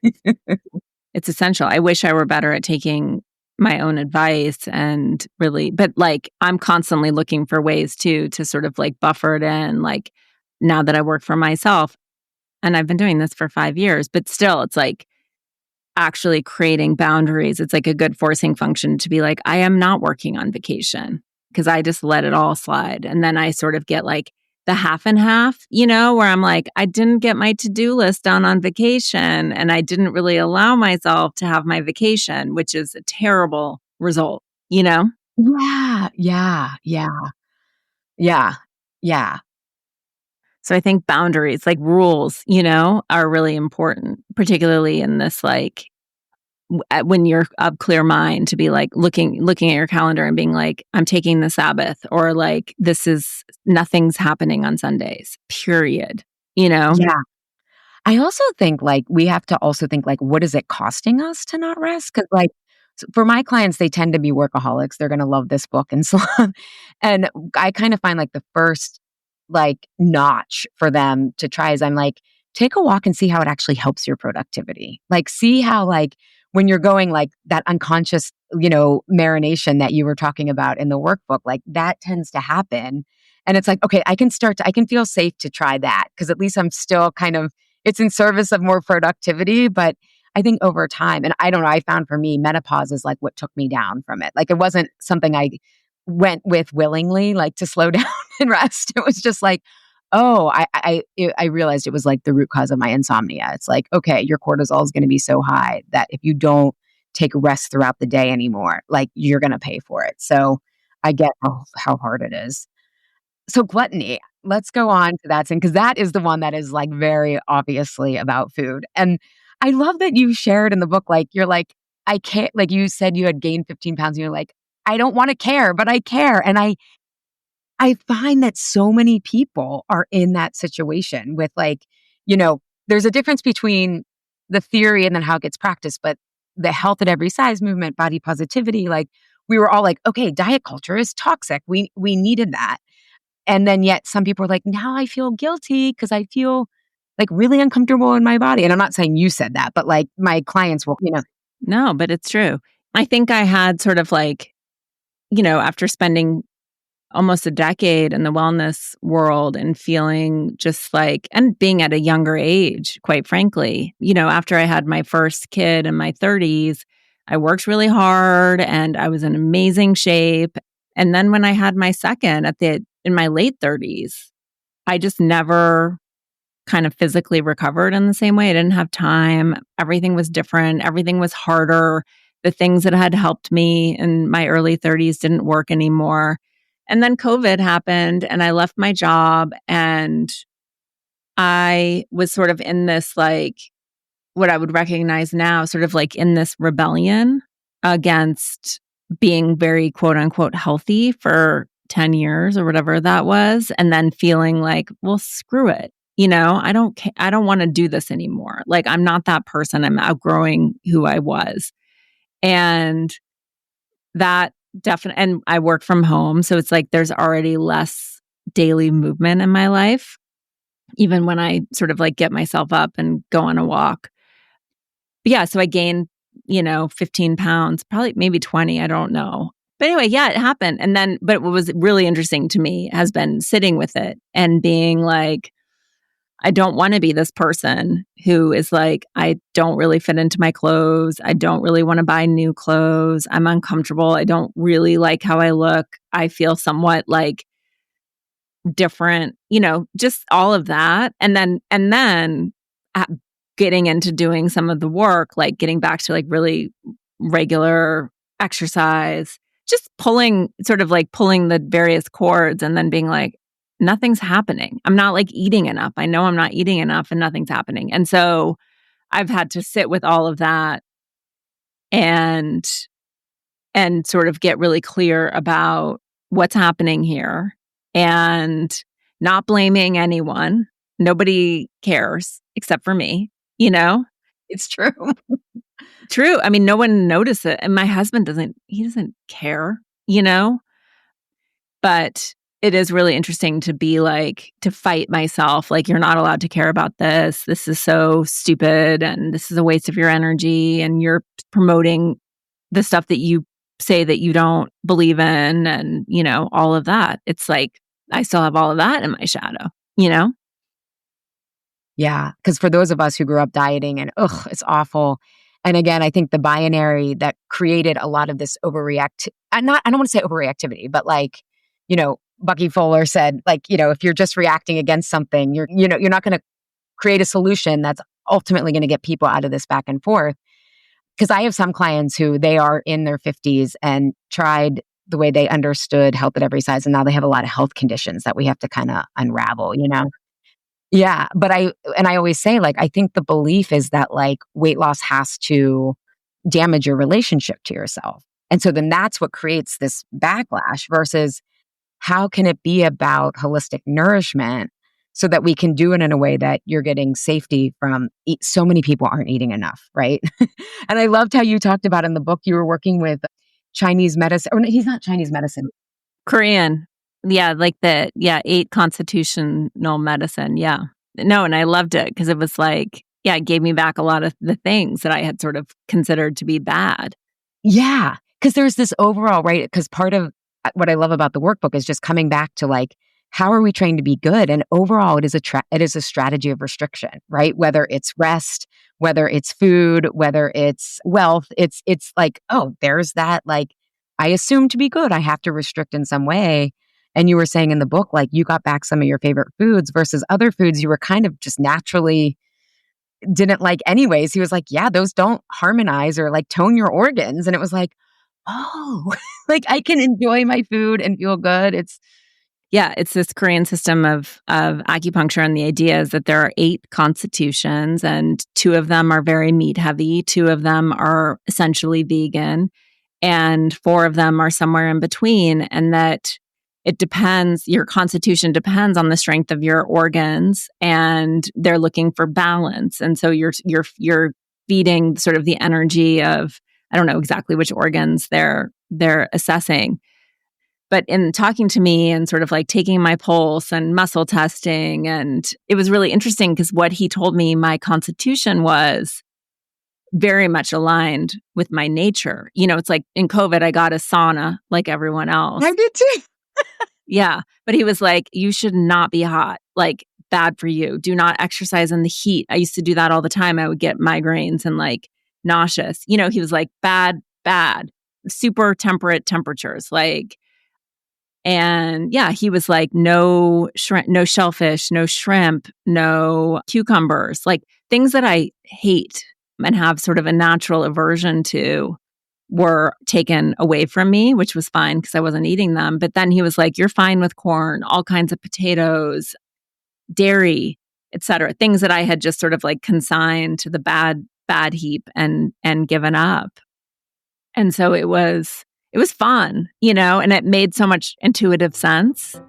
It's essential. I wish I were better at taking my own advice and really, but like I'm constantly looking for ways to sort of like buffer it in, like now that I work for myself and I've been doing this for 5 years, but still it's like actually creating boundaries. It's like a good forcing function to be like, I am not working on vacation because I just let it all slide. And then I sort of get like the half and half, where I'm like, I didn't get my to-do list done on vacation and I didn't really allow myself to have my vacation, which is a terrible result, Yeah, yeah, yeah, yeah, yeah. So I think boundaries, like rules, are really important, particularly in this like when you're of clear mind to be like looking at your calendar and being like, I'm taking the Sabbath, or like this is nothing's happening on Sundays, period. Yeah. I also think like we have to also think like, what is it costing us to not rest? Because like for my clients, they tend to be workaholics. They're going to love this book and so on. And I kind of find like the first like notch for them to try is I'm like, take a walk and see how it actually helps your productivity. Like see how like when you're going like that unconscious, marination that you were talking about in the workbook, like that tends to happen. And it's like, okay, I can feel safe to try that because at least I'm still kind of it's in service of more productivity. But I think over time, and I don't know, I found for me, menopause is like what took me down from it. Like it wasn't something I went with willingly, like to slow down and rest. It was just like, oh, I realized it was like the root cause of my insomnia. It's like, okay, your cortisol is going to be so high that if you don't take rest throughout the day anymore, like you're going to pay for it. So I get how hard it is. So gluttony, let's go on to that thing because that is the one that is like very obviously about food. And I love that you shared in the book, like you're like, I can't, like you said you had gained 15 pounds and you're like, I don't want to care, but I care. And I find that so many people are in that situation with like, there's a difference between the theory and then how it gets practiced, but the health at every size movement, body positivity, like we were all like, okay, diet culture is toxic. We needed that. And then yet some people are like, now I feel guilty because I feel like really uncomfortable in my body. And I'm not saying you said that, but like my clients will. No, but it's true. I think I had sort of like, after spending almost a decade in the wellness world and feeling just like, and being at a younger age, quite frankly, after I had my first kid in my 30s, I worked really hard and I was in amazing shape. And then when I had my second in my late 30s, I just never kind of physically recovered in the same way. I didn't have time. Everything was different. Everything was harder. The things that had helped me in my early 30s didn't work anymore. And then COVID happened and I left my job and I was sort of in this like what I would recognize now, sort of like in this rebellion against being very quote unquote healthy for 10 years or whatever that was. And then feeling like, well, screw it. I don't want to do this anymore. Like, I'm not that person. I'm outgrowing who I was. And that definitely, and I work from home. So it's like there's already less daily movement in my life. even when I sort of like get myself up and go on a walk. But yeah, so I gained, 15 pounds, probably maybe 20, I don't know. But anyway, yeah, it happened. And then, but what was really interesting to me has been sitting with it and being like, I don't want to be this person who is like, I don't really fit into my clothes. I don't really want to buy new clothes. I'm uncomfortable. I don't really like how I look. I feel somewhat like different, just all of that. And then at getting into doing some of the work, like getting back to like really regular exercise, just sort of like pulling the various cords and then being like, nothing's happening. I'm not like eating enough. I know I'm not eating enough and nothing's happening. And so I've had to sit with all of that and sort of get really clear about what's happening here and not blaming anyone. Nobody cares except for me, you know? It's true. True. I mean, no one noticed it. And my husband doesn't care, But it is really interesting to be like, to fight myself. Like, you're not allowed to care about this. This is so stupid. And this is a waste of your energy. And you're promoting the stuff that you say that you don't believe in. And, all of that. It's like, I still have all of that in my shadow, Yeah, because for those of us who grew up dieting and it's awful. And again, I think the binary that created a lot of this I don't want to say overreactivity, but like, Bucky Fuller said, like, if you're just reacting against something, you're not going to create a solution that's ultimately going to get people out of this back and forth. Because I have some clients who they are in their 50s and tried the way they understood health at every size, and now they have a lot of health conditions that we have to kind of unravel. Yeah, but I always say, like, I think the belief is that like weight loss has to damage your relationship to yourself. And so then that's what creates this backlash versus how can it be about holistic nourishment so that we can do it in a way that you're getting safety from so many people aren't eating enough, right? And I loved how you talked about in the book you were working with Chinese medicine, or no, he's not Chinese medicine. Korean. Yeah, like 8 constitutional medicine. Yeah. No, and I loved it because it was like, yeah, it gave me back a lot of the things that I had sort of considered to be bad. Yeah, because there's this overall, right? Because part of what I love about the workbook is just coming back to like, how are we trained to be good? And overall, it is a strategy of restriction, right? Whether it's rest, whether it's food, whether it's wealth, it's like, oh, there's that. Like, I assume to be good, I have to restrict in some way. And you were saying in the book, like, you got back some of your favorite foods versus other foods you were kind of just naturally didn't like anyways. He was like, yeah, those don't harmonize or like tone your organs. And it was like, oh, like I can enjoy my food and feel good. It's this Korean system of acupuncture. And the idea is that there are 8 constitutions and 2 of them are very meat heavy. 2 of them are essentially vegan and 4 of them are somewhere in between. And that it depends, your constitution depends on the strength of your organs and they're looking for balance. And so you're feeding sort of the energy of, I don't know exactly which organs they're assessing. But in talking to me and sort of like taking my pulse and muscle testing, and it was really interesting because what he told me my constitution was very much aligned with my nature. It's like in COVID, I got a sauna like everyone else. I did too. Yeah. But he was like, you should not be hot, like bad for you. Do not exercise in the heat. I used to do that all the time. I would get migraines and like nauseous. He was like, bad, super temperate temperatures. Like, and yeah, he was like, no shellfish, no shrimp, no cucumbers, like things that I hate and have sort of a natural aversion to were taken away from me, which was fine because I wasn't eating them. But then he was like, you're fine with corn, all kinds of potatoes, dairy, etc. Things that I had just sort of like consigned to the bad heap and given up. And so it was fun, and it made so much intuitive sense.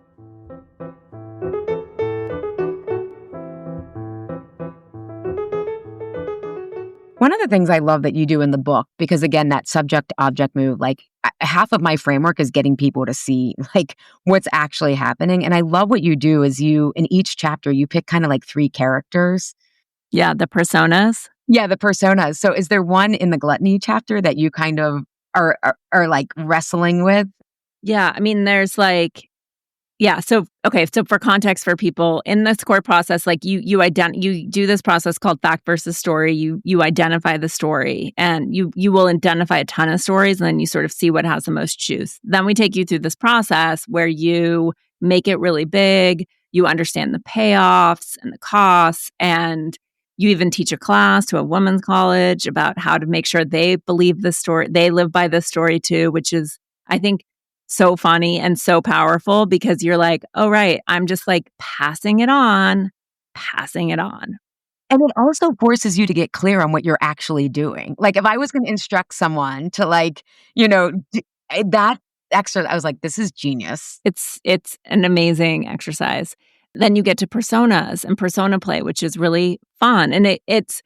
One of the things I love that you do in the book, because again, that subject object move, like half of my framework is getting people to see like what's actually happening. And I love what you do is you, in each chapter, you pick kind of like three characters. Yeah, the personas. Yeah, the personas. So is there one in the gluttony chapter that you kind of are like wrestling with? Yeah, I mean, there's like, yeah. So, okay. So for context for people in the score process, like you do this process called fact versus story. You identify the story and you will identify a ton of stories and then you sort of see what has the most juice. Then we take you through this process where you make it really big. You understand the payoffs and the costs, and you even teach a class to a women's college about how to make sure they believe the story, they live by this story too, which is, I think, so funny and so powerful because you're like, oh, right, I'm just like passing it on, passing it on. And it also forces you to get clear on what you're actually doing. Like if I was going to instruct someone to like, that extra, I was like, this is genius. It's an amazing exercise. Then you get to personas and persona play, which is really fun. And it's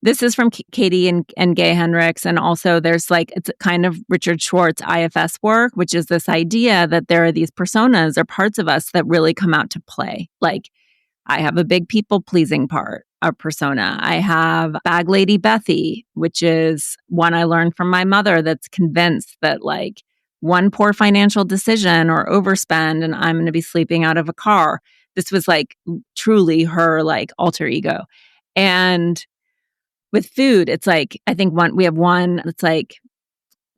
this is from Katie and Gay Hendricks. And also there's like, it's kind of Richard Schwartz IFS work, which is this idea that there are these personas or parts of us that really come out to play. Like I have a big people pleasing part, a persona. I have Bag Lady Bethy, which is one I learned from my mother that's convinced that like one poor financial decision or overspend and I'm going to be sleeping out of a car. This was like truly her like alter ego. And with food, it's like, I think we have one that's like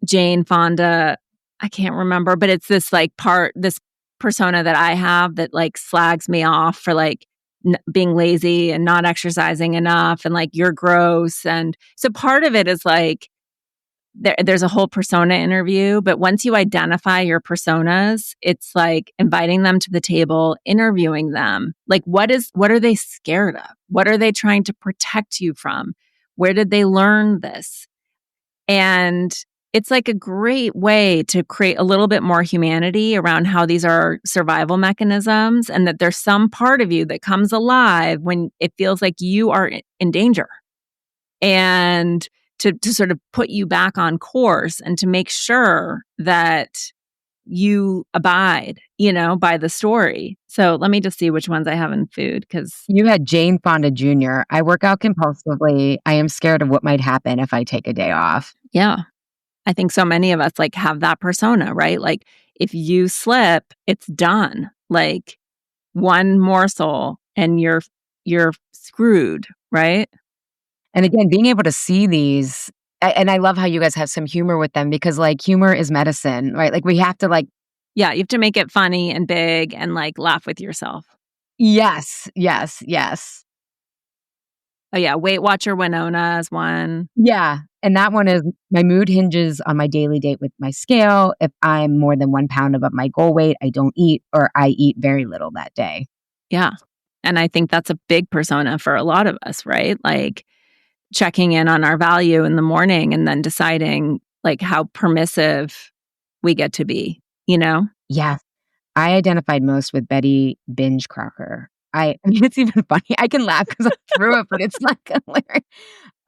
Jane Fonda. I can't remember, but it's this like this persona that I have that like slags me off for like being lazy and not exercising enough and like you're gross. And so part of it is like, there's a whole persona interview, but once you identify your personas, it's like inviting them to the table, interviewing them. Like what are they scared of? What are they trying to protect you from? Where did they learn this? And it's like a great way to create a little bit more humanity around how these are survival mechanisms and that there's some part of you that comes alive when it feels like you are in danger. And to sort of put you back on course and to make sure that you abide, by the story. So let me just see which ones I have in food because You had Jane Fonda Jr. I work out compulsively. I am scared of what might happen if I take a day off. yeah, I think so many of us like have that persona, right? Like if you slip, it's done. Like one morsel and you're screwed, right? And again, being able to see these, and I love how you guys have some humor with them because like humor is medicine, right? Like we have to like, Yeah, you have to make it funny and big and like laugh with yourself. yes, yes, yes. Oh yeah, Weight Watcher Winona is one. Yeah. And that one is my mood hinges on my daily date with my scale. If I'm more than 1 pound above my goal weight, I don't eat or I eat very little that day. Yeah. And I think that's a big persona for a lot of us, right? Like checking in on our value in the morning and then deciding like how permissive we get to be, Yeah. I identified most with Betty Binge Crocker. It's even funny. I can laugh because I'm through it, but it's like hilarious.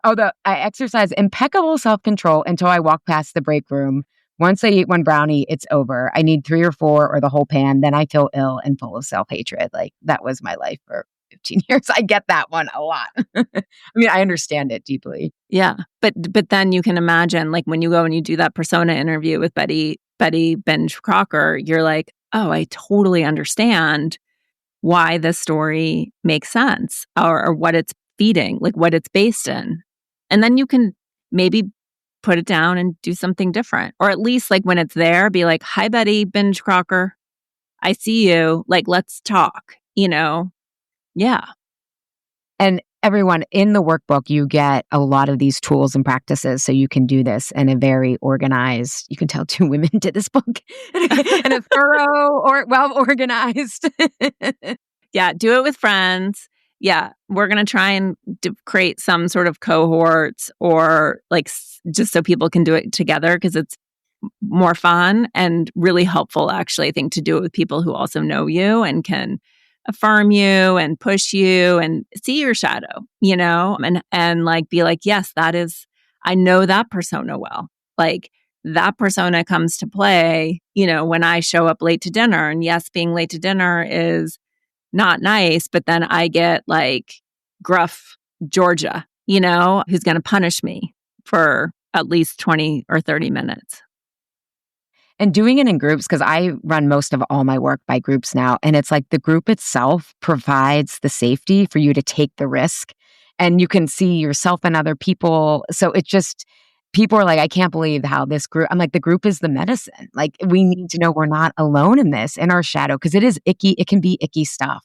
Although I exercise impeccable self-control until I walk past the break room. Once I eat one brownie, it's over. I need 3 or 4 or the whole pan. Then I feel ill and full of self-hatred. Like that was my life for 15 years. I get that one a lot. I mean, I understand it deeply. Yeah. But then you can imagine like when you go and you do that persona interview with Betty Binge Crocker, you're like, oh, I totally understand why this story makes sense or what it's feeding, like what it's based in. And then you can maybe put it down and do something different. Or at least like when it's there, be like, hi, Betty Binge Crocker. I see you. Like, let's talk, Yeah. And everyone in the workbook, you get a lot of these tools and practices so you can do this in a very organized, you can tell 2 women did this book in a thorough or well organized. Yeah. Do it with friends. Yeah. We're going to try and create some sort of cohorts or like just so people can do it together because it's more fun and really helpful, actually, I think, to do it with people who also know you and can affirm you and push you and see your shadow, and like be like, yes, I know that persona well. Like that persona comes to play, when I show up late to dinner. And yes, being late to dinner is not nice, but then I get like gruff Georgia, who's going to punish me for at least 20 or 30 minutes. And doing it in groups, because I run most of all my work by groups now. And it's like the group itself provides the safety for you to take the risk. And you can see yourself and other people. So it just, people are like, I can't believe how this group, I'm like, the group is the medicine. Like, we need to know we're not alone in this, in our shadow, because it is icky. It can be icky stuff.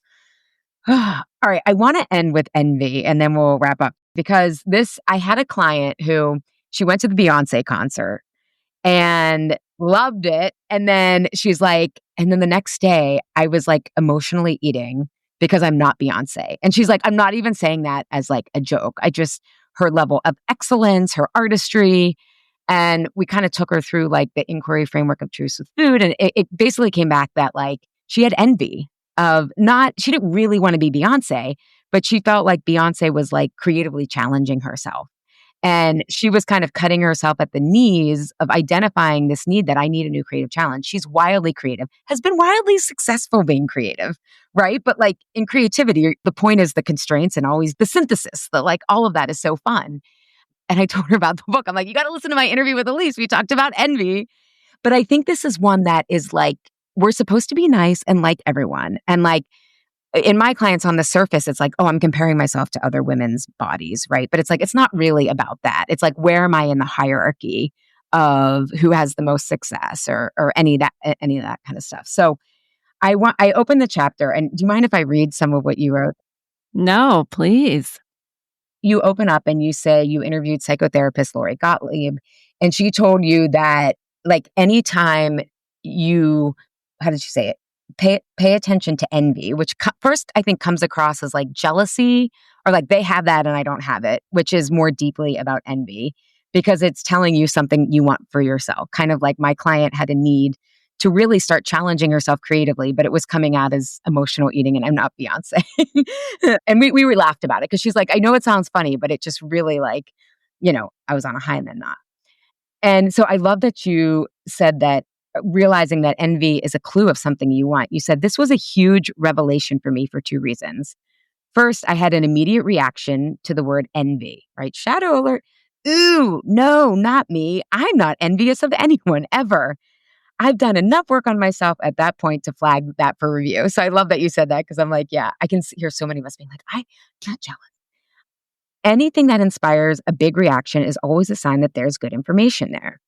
All right. I want to end with envy and then we'll wrap up, because I had a client who she went to the Beyonce concert and loved it. And then she's like, and then the next day I was like emotionally eating because I'm not Beyonce. And she's like, I'm not even saying that as like a joke. Her level of excellence, her artistry. And we kind of took her through like the inquiry framework of truth with food. And it basically came back that like she had envy she didn't really want to be Beyonce, but she felt like Beyonce was like creatively challenging herself. And she was kind of cutting herself at the knees of identifying this need that I need a new creative challenge. She's wildly creative, has been wildly successful being creative, right? But like in creativity, the point is the constraints and always the synthesis, that like all of that is so fun. And I told her about the book. I'm like, you got to listen to my interview with Elise. We talked about envy. But I think this is one that is like, we're supposed to be nice and like everyone. And like, in my clients on the surface, it's like, oh, I'm comparing myself to other women's bodies, right? But it's like, it's not really about that. It's like, where am I in the hierarchy of who has the most success or any of that kind of stuff. So I opened the chapter, and do you mind if I read some of what you wrote? No, please. You open up and you say you interviewed psychotherapist Lori Gottlieb, and she told you that like anytime you, how did she say it? Pay attention to envy, which first I think comes across as like jealousy, or like they have that and I don't have it, which is more deeply about envy because it's telling you something you want for yourself. Kind of like my client had a need to really start challenging herself creatively, but it was coming out as emotional eating, and I'm not Beyonce. And we laughed about it because she's like, I know it sounds funny, but it just really like, I was on a high and then not. And so I love that you said that realizing that envy is a clue of something you want. You said, this was a huge revelation for me for two reasons. First, I had an immediate reaction to the word envy, right? Shadow alert. Ooh, no, not me. I'm not envious of anyone ever. I've done enough work on myself at that point to flag that for review. So I love that you said that, because I'm like, yeah, I can hear so many of us being like, I can't jealous. Anything that inspires a big reaction is always a sign that there's good information there.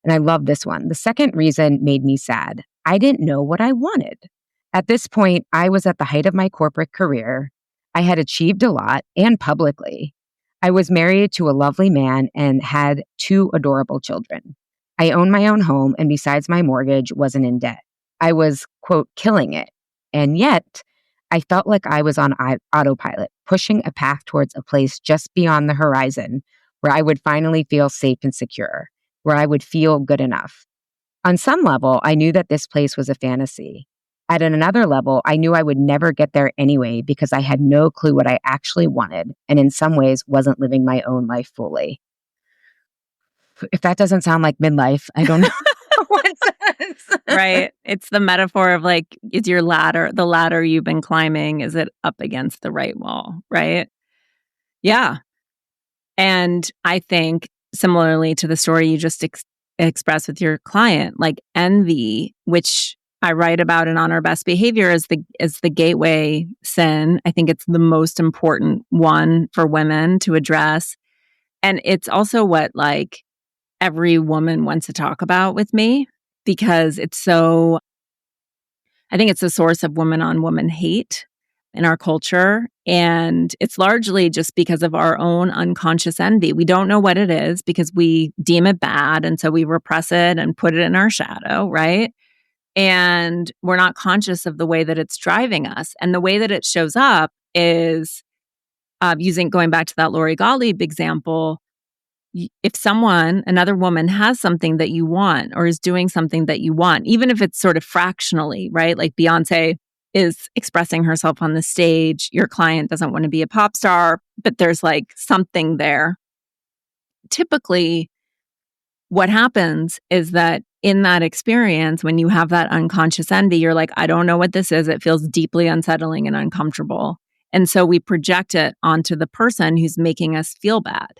And I love this one. The second reason made me sad. I didn't know what I wanted. At this point, I was at the height of my corporate career. I had achieved a lot, and publicly. I was married to a lovely man and had two adorable children. I owned my own home, and besides my mortgage, wasn't in debt. I was, quote, killing it. And yet, I felt like I was on autopilot, pushing a path towards a place just beyond the horizon where I would finally feel safe and secure, where I would feel good enough. On some level, I knew that this place was a fantasy. At another level, I knew I would never get there anyway because I had no clue what I actually wanted, and in some ways wasn't living my own life fully. If that doesn't sound like midlife, I don't know what says. Right. It's the metaphor of like, is the ladder you've been climbing, is it up against the right wall? Right. Yeah. And I think similarly to the story you just expressed with your client, like envy, which I write about in On Our Best Behavior, is the gateway sin. I think it's the most important one for women to address. And it's also what like every woman wants to talk about with me, because I think it's a source of woman on woman hate in our culture. And it's largely just because of our own unconscious envy. We don't know what it is because we deem it bad. And so we repress it and put it in our shadow, right? And we're not conscious of the way that it's driving us. And the way that it shows up is going back to that Lori Gottlieb example. If another woman has something that you want or is doing something that you want, even if it's sort of fractionally, right? Like Beyonce is expressing herself on the stage. Your client doesn't want to be a pop star, but there's like something there. Typically, what happens is that in that experience, when you have that unconscious envy, you're like, I don't know what this is. It feels deeply unsettling and uncomfortable. And so we project it onto the person who's making us feel bad.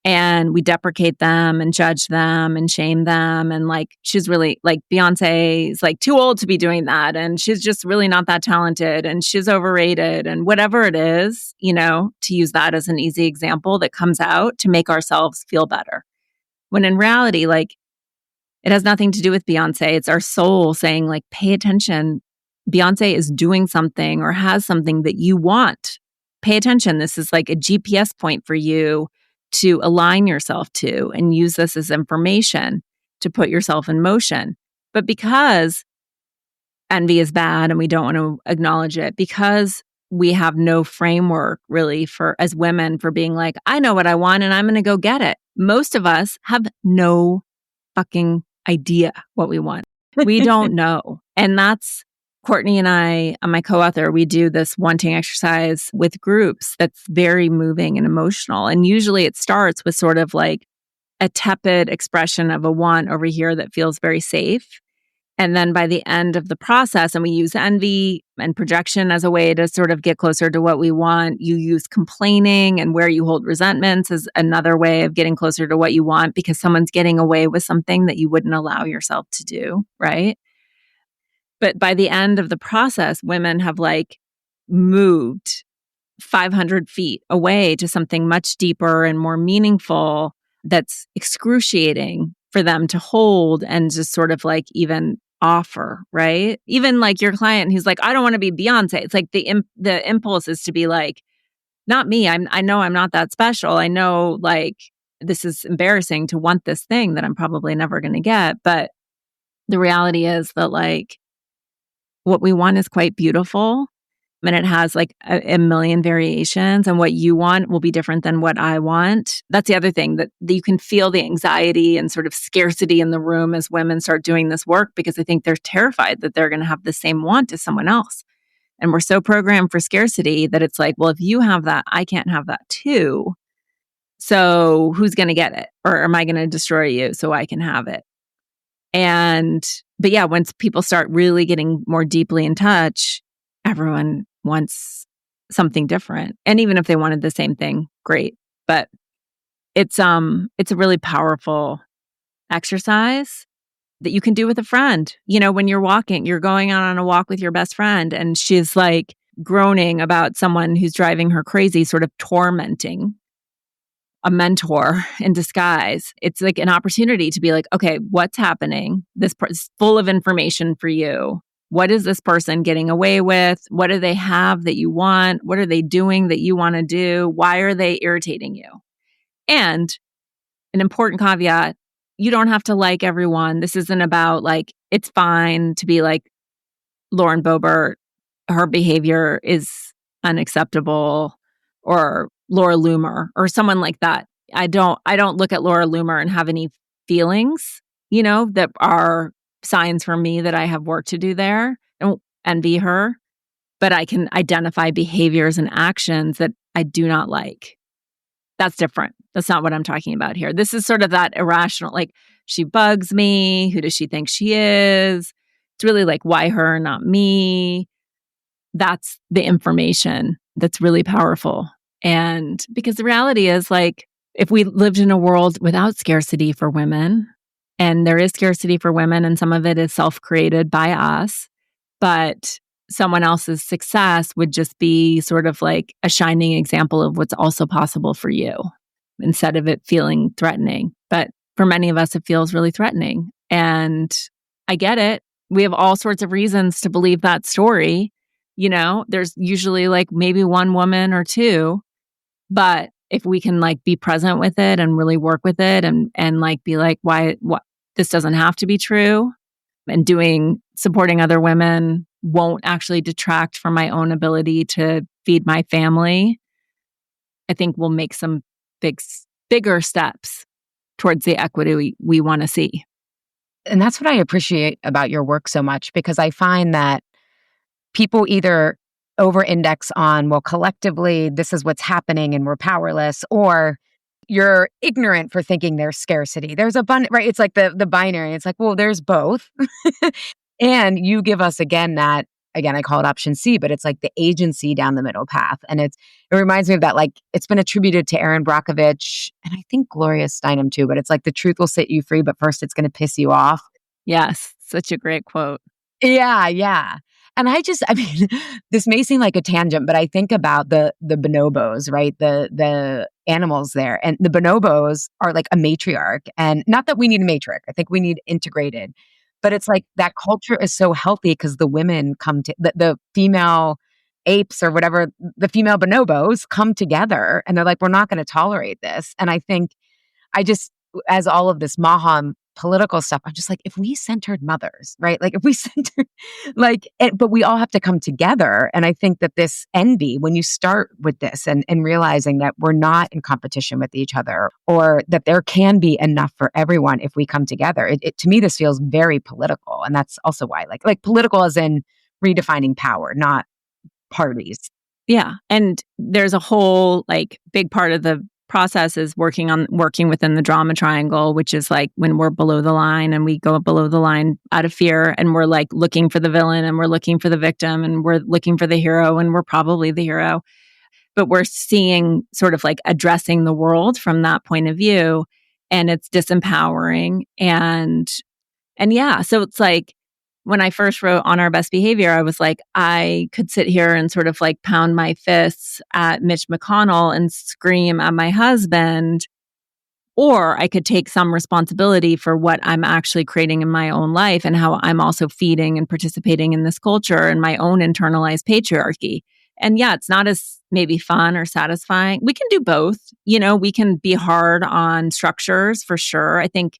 And we deprecate them and judge them and shame them. And like, she's really like Beyonce is like too old to be doing that. And she's just really not that talented and she's overrated and whatever it is, to use that as an easy example that comes out to make ourselves feel better. When in reality, like, it has nothing to do with Beyonce. It's our soul saying, like, pay attention. Beyonce is doing something or has something that you want. Pay attention. This is like a GPS point for you to align yourself to and use this as information to put yourself in motion. But because envy is bad and we don't want to acknowledge it, because we have no framework really for as women for being like, I know what I want and I'm going to go get it. Most of us have no fucking idea what we want. We don't know. And that's Courtney and I, my co-author, we do this wanting exercise with groups that's very moving and emotional. And usually it starts with sort of like a tepid expression of a want over here that feels very safe. And then by the end of the process, and we use envy and projection as a way to sort of get closer to what we want. You use complaining and where you hold resentments as another way of getting closer to what you want because someone's getting away with something that you wouldn't allow yourself to do, right? But by the end of the process, women have like moved 500 feet away to something much deeper and more meaningful that's excruciating for them to hold and just sort of like even offer, right? Even like your client who's like, I don't want to be Beyonce. It's like the impulse is to be like, not me. I know I'm not that special. I know like this is embarrassing to want this thing that I'm probably never going to get. But the reality is that like what we want is quite beautiful. And it has like a million variations, and what you want will be different than what I want. That's the other thing that you can feel the anxiety and sort of scarcity in the room as women start doing this work because I think they're terrified that they're going to have the same want as someone else. And we're so programmed for scarcity that it's like, well, if you have that, I can't have that too. So who's going to get it? Or am I going to destroy you so I can have it? But yeah, once people start really getting more deeply in touch, everyone wants something different. And even if they wanted the same thing, great. But it's a really powerful exercise that you can do with a friend. When you're walking, you're going out on a walk with your best friend and she's like groaning about someone who's driving her crazy, sort of tormenting a mentor in disguise. It's like an opportunity to be like, okay, what's happening? This is full of information for you. What is this person getting away with? What do they have that you want? What are they doing that you want to do? Why are they irritating you? And an important caveat, you don't have to like everyone. This isn't about like, it's fine to be like Lauren Boebert, her behavior is unacceptable, or Laura Loomer or someone like that. I don't look at Laura Loomer and have any feelings, that are signs for me that I have work to do there. I don't envy her, but I can identify behaviors and actions that I do not like. That's different. That's not what I'm talking about here. This is sort of that irrational, like she bugs me. Who does she think she is? It's really like, why her, not me? That's the information that's really powerful. And because the reality is like, if we lived in a world without scarcity for women, and there is scarcity for women, and some of it is self-created by us, but someone else's success would just be sort of like a shining example of what's also possible for you instead of it feeling threatening. But for many of us, it feels really threatening. And I get it. We have all sorts of reasons to believe that story. There's usually like maybe one woman or two, but if we can like be present with it and really work with it and like be like, what this doesn't have to be true, and supporting other women won't actually detract from my own ability to feed my family, I think we'll make some bigger steps towards the equity we want to see. And that's what I appreciate about your work so much, because I find that people either over-index on, well, collectively, this is what's happening and we're powerless, or you're ignorant for thinking there's scarcity. There's abundance, right? It's like the binary. It's like, well, there's both. And you give us again, I call it option C, but it's like the agency down the middle path. And it reminds me of that, like it's been attributed to Aaron Brockovich and I think Gloria Steinem too, but it's like the truth will set you free, but first it's going to piss you off. Yes, such a great quote. Yeah, yeah. And I mean, this may seem like a tangent, but I think about the bonobos, right? The animals there. And the bonobos are like a matriarch. And not that we need a matriarch. I think we need integrated. But it's like that culture is so healthy because the women come to the female apes or whatever, the female bonobos come together and they're like, we're not going to tolerate this. And I think I just, as all of this Maha political stuff, I'm just like, if we centered mothers, right? Like if we centered, but we all have to come together. And I think that this envy, when you start with this and realizing that we're not in competition with each other, or that there can be enough for everyone if we come together, to me, this feels very political. And that's also why, like political as in redefining power, not parties. Yeah. And there's a whole like big part of the process is working within the drama triangle, which is like when we're below the line and we go below the line out of fear and we're like looking for the villain and we're looking for the victim and we're looking for the hero and we're probably the hero. But we're seeing sort of like addressing the world from that point of view, and it's disempowering. And yeah, so it's like, when I first wrote On Our Best Behavior, I was like, I could sit here and sort of like pound my fists at Mitch McConnell and scream at my husband, or I could take some responsibility for what I'm actually creating in my own life and how I'm also feeding and participating in this culture and my own internalized patriarchy. And yeah, it's not as maybe fun or satisfying. We can do both. We can be hard on structures for sure. I think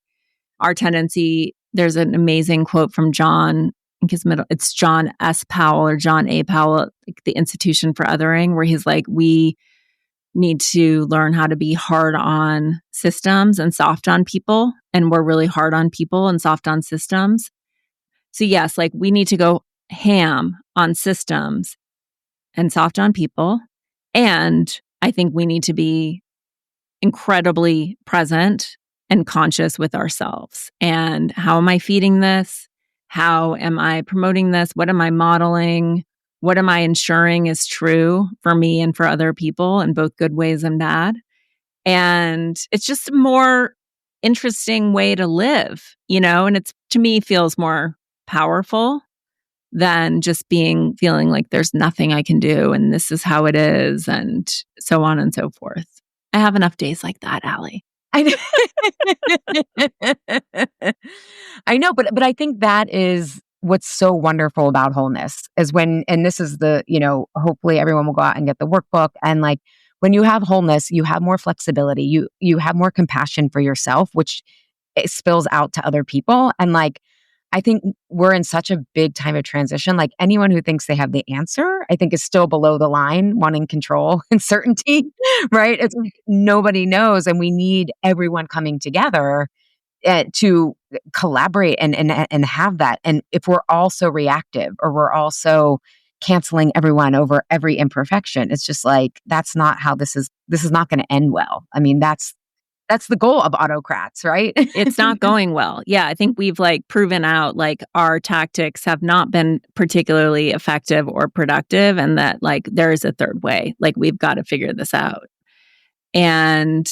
our tendency, there's an amazing quote from John, I think it's John S. Powell or John A. Powell, like the Institution for Othering, where he's like, we need to learn how to be hard on systems and soft on people. And we're really hard on people and soft on systems. So yes, like we need to go ham on systems and soft on people. And I think we need to be incredibly present and conscious with ourselves. And how am I feeding this? How am I promoting this? What am I modeling? What am I ensuring is true for me and for other people in both good ways and bad? And it's just a more interesting way to live, and it's, to me, feels more powerful than just feeling like there's nothing I can do and this is how it is and so on and so forth. I have enough days like that, Allie. I know, but I think that is what's so wonderful about wholeness is and this is hopefully everyone will go out and get the workbook. And like, when you have wholeness, you have more flexibility, you have more compassion for yourself, which it spills out to other people. And like, I think we're in such a big time of transition. Like anyone who thinks they have the answer, I think is still below the line, wanting control and certainty, right? It's like nobody knows. And we need everyone coming together to collaborate and have that. And if we're all so reactive or we're all so canceling everyone over every imperfection, it's just like, that's not how this is not going to end well. I mean, that's the goal of autocrats, right? It's not going well. Yeah, I think we've like proven out like our tactics have not been particularly effective or productive, and that like there is a third way. Like we've got to figure this out. And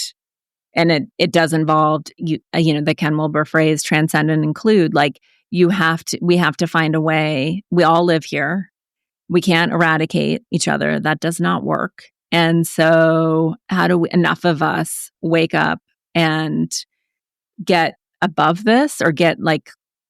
it does involve the Ken Wilber phrase, transcend and include. Like we have to find a way. We all live here. We can't eradicate each other. That does not work. And so how do enough of us wake up and get above this, or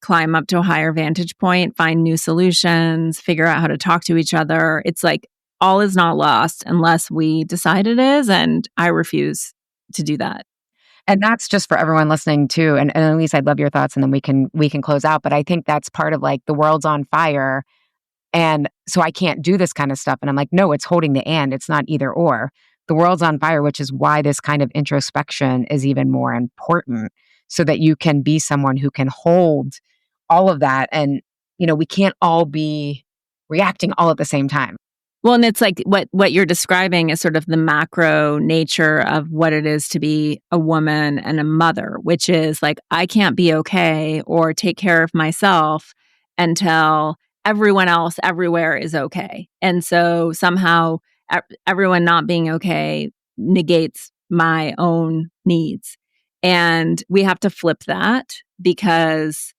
climb up to a higher vantage point, find new solutions, figure out how to talk to each other? It's like all is not lost unless we decide it is. And I refuse to do that. And that's just for everyone listening too. And Elise, I'd love your thoughts, and then we can close out. But I think that's part of like the world's on fire. And so I can't do this kind of stuff. And I'm like, no, it's holding the and. It's not either or. The world's on fire, which is why this kind of introspection is even more important, so that you can be someone who can hold all of that. And, we can't all be reacting all at the same time. Well, and it's like what you're describing is sort of the macro nature of what it is to be a woman and a mother, which is like, I can't be okay or take care of myself until everyone else everywhere is okay. And so somehow everyone not being okay negates my own needs. And we have to flip that because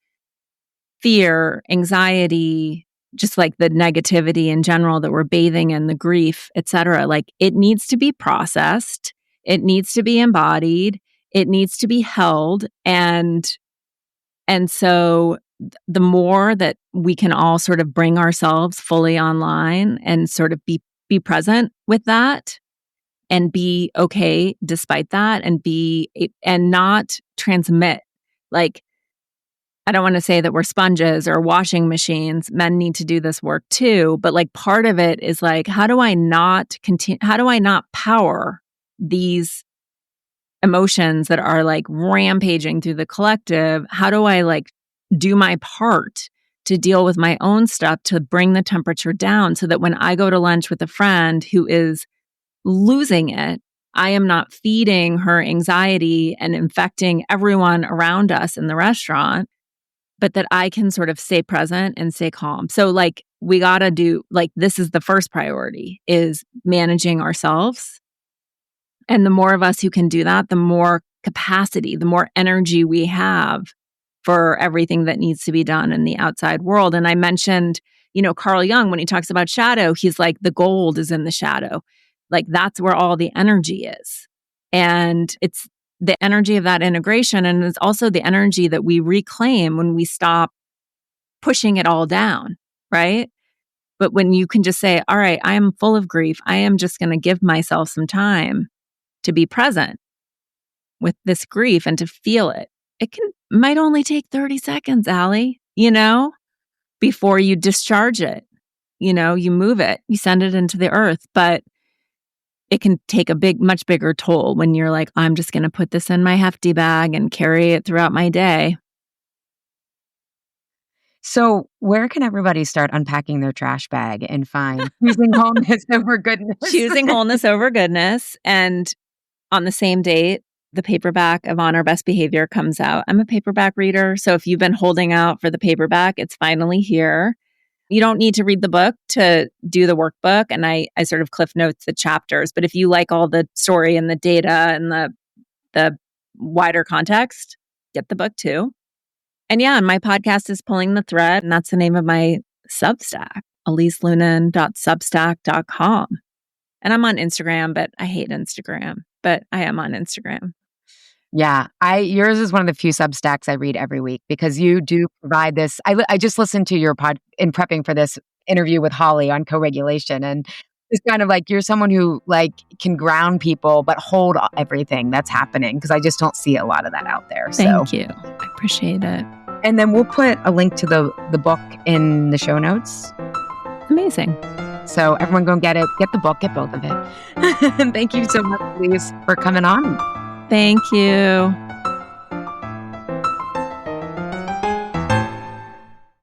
fear, anxiety, just like the negativity in general that we're bathing in, the grief, et cetera, like it needs to be processed. It needs to be embodied. It needs to be held. And so the more that we can all sort of bring ourselves fully online and sort of be present with that and be okay despite that and not transmit. Like, I don't want to say that we're sponges or washing machines. Men need to do this work too. But like part of it is like, how do I not power these emotions that are like rampaging through the collective? How do I like do my part to deal with my own stuff to bring the temperature down so that when I go to lunch with a friend who is losing it, I am not feeding her anxiety and infecting everyone around us in the restaurant, but that I can sort of stay present and stay calm. So like we got to do, like, this is the first priority, is managing ourselves. And the more of us who can do that, the more capacity, the more energy we have for everything that needs to be done in the outside world. And I mentioned, Carl Jung, when he talks about shadow, he's like, the gold is in the shadow. Like that's where all the energy is. And it's the energy of that integration. And it's also the energy that we reclaim when we stop pushing it all down, right? But when you can just say, all right, I am full of grief. I am just going to give myself some time to be present with this grief and to feel it. It might only take 30 seconds, Allie, before you discharge it. You move it, you send it into the earth, but it can take a much bigger toll when you're like, I'm just going to put this in my hefty bag and carry it throughout my day. So where can everybody start unpacking their trash bag and find choosing wholeness over goodness? Choosing wholeness over goodness. And on the same date, the paperback of On Our Best Behavior comes out. I'm a paperback reader. So if you've been holding out for the paperback, it's finally here. You don't need to read the book to do the workbook. And I sort of cliff notes the chapters. But if you like all the story and the data and the wider context, get the book too. And yeah, my podcast is Pulling the Thread. And that's the name of my Substack, eliseloehnen.substack.com. And I'm on Instagram, but I hate Instagram. But I am on Instagram. Yeah, yours is one of the few Substacks I read every week because you do provide this. I just listened to your pod in prepping for this interview with Holly on co-regulation, and it's kind of like you're someone who like can ground people but hold everything that's happening because I just don't see a lot of that out there. Thank you. I appreciate it. And then we'll put a link to the book in the show notes. Amazing. So everyone go and get it. Get the book. Get both of it. Thank you so much, Elise, for coming on. Thank you.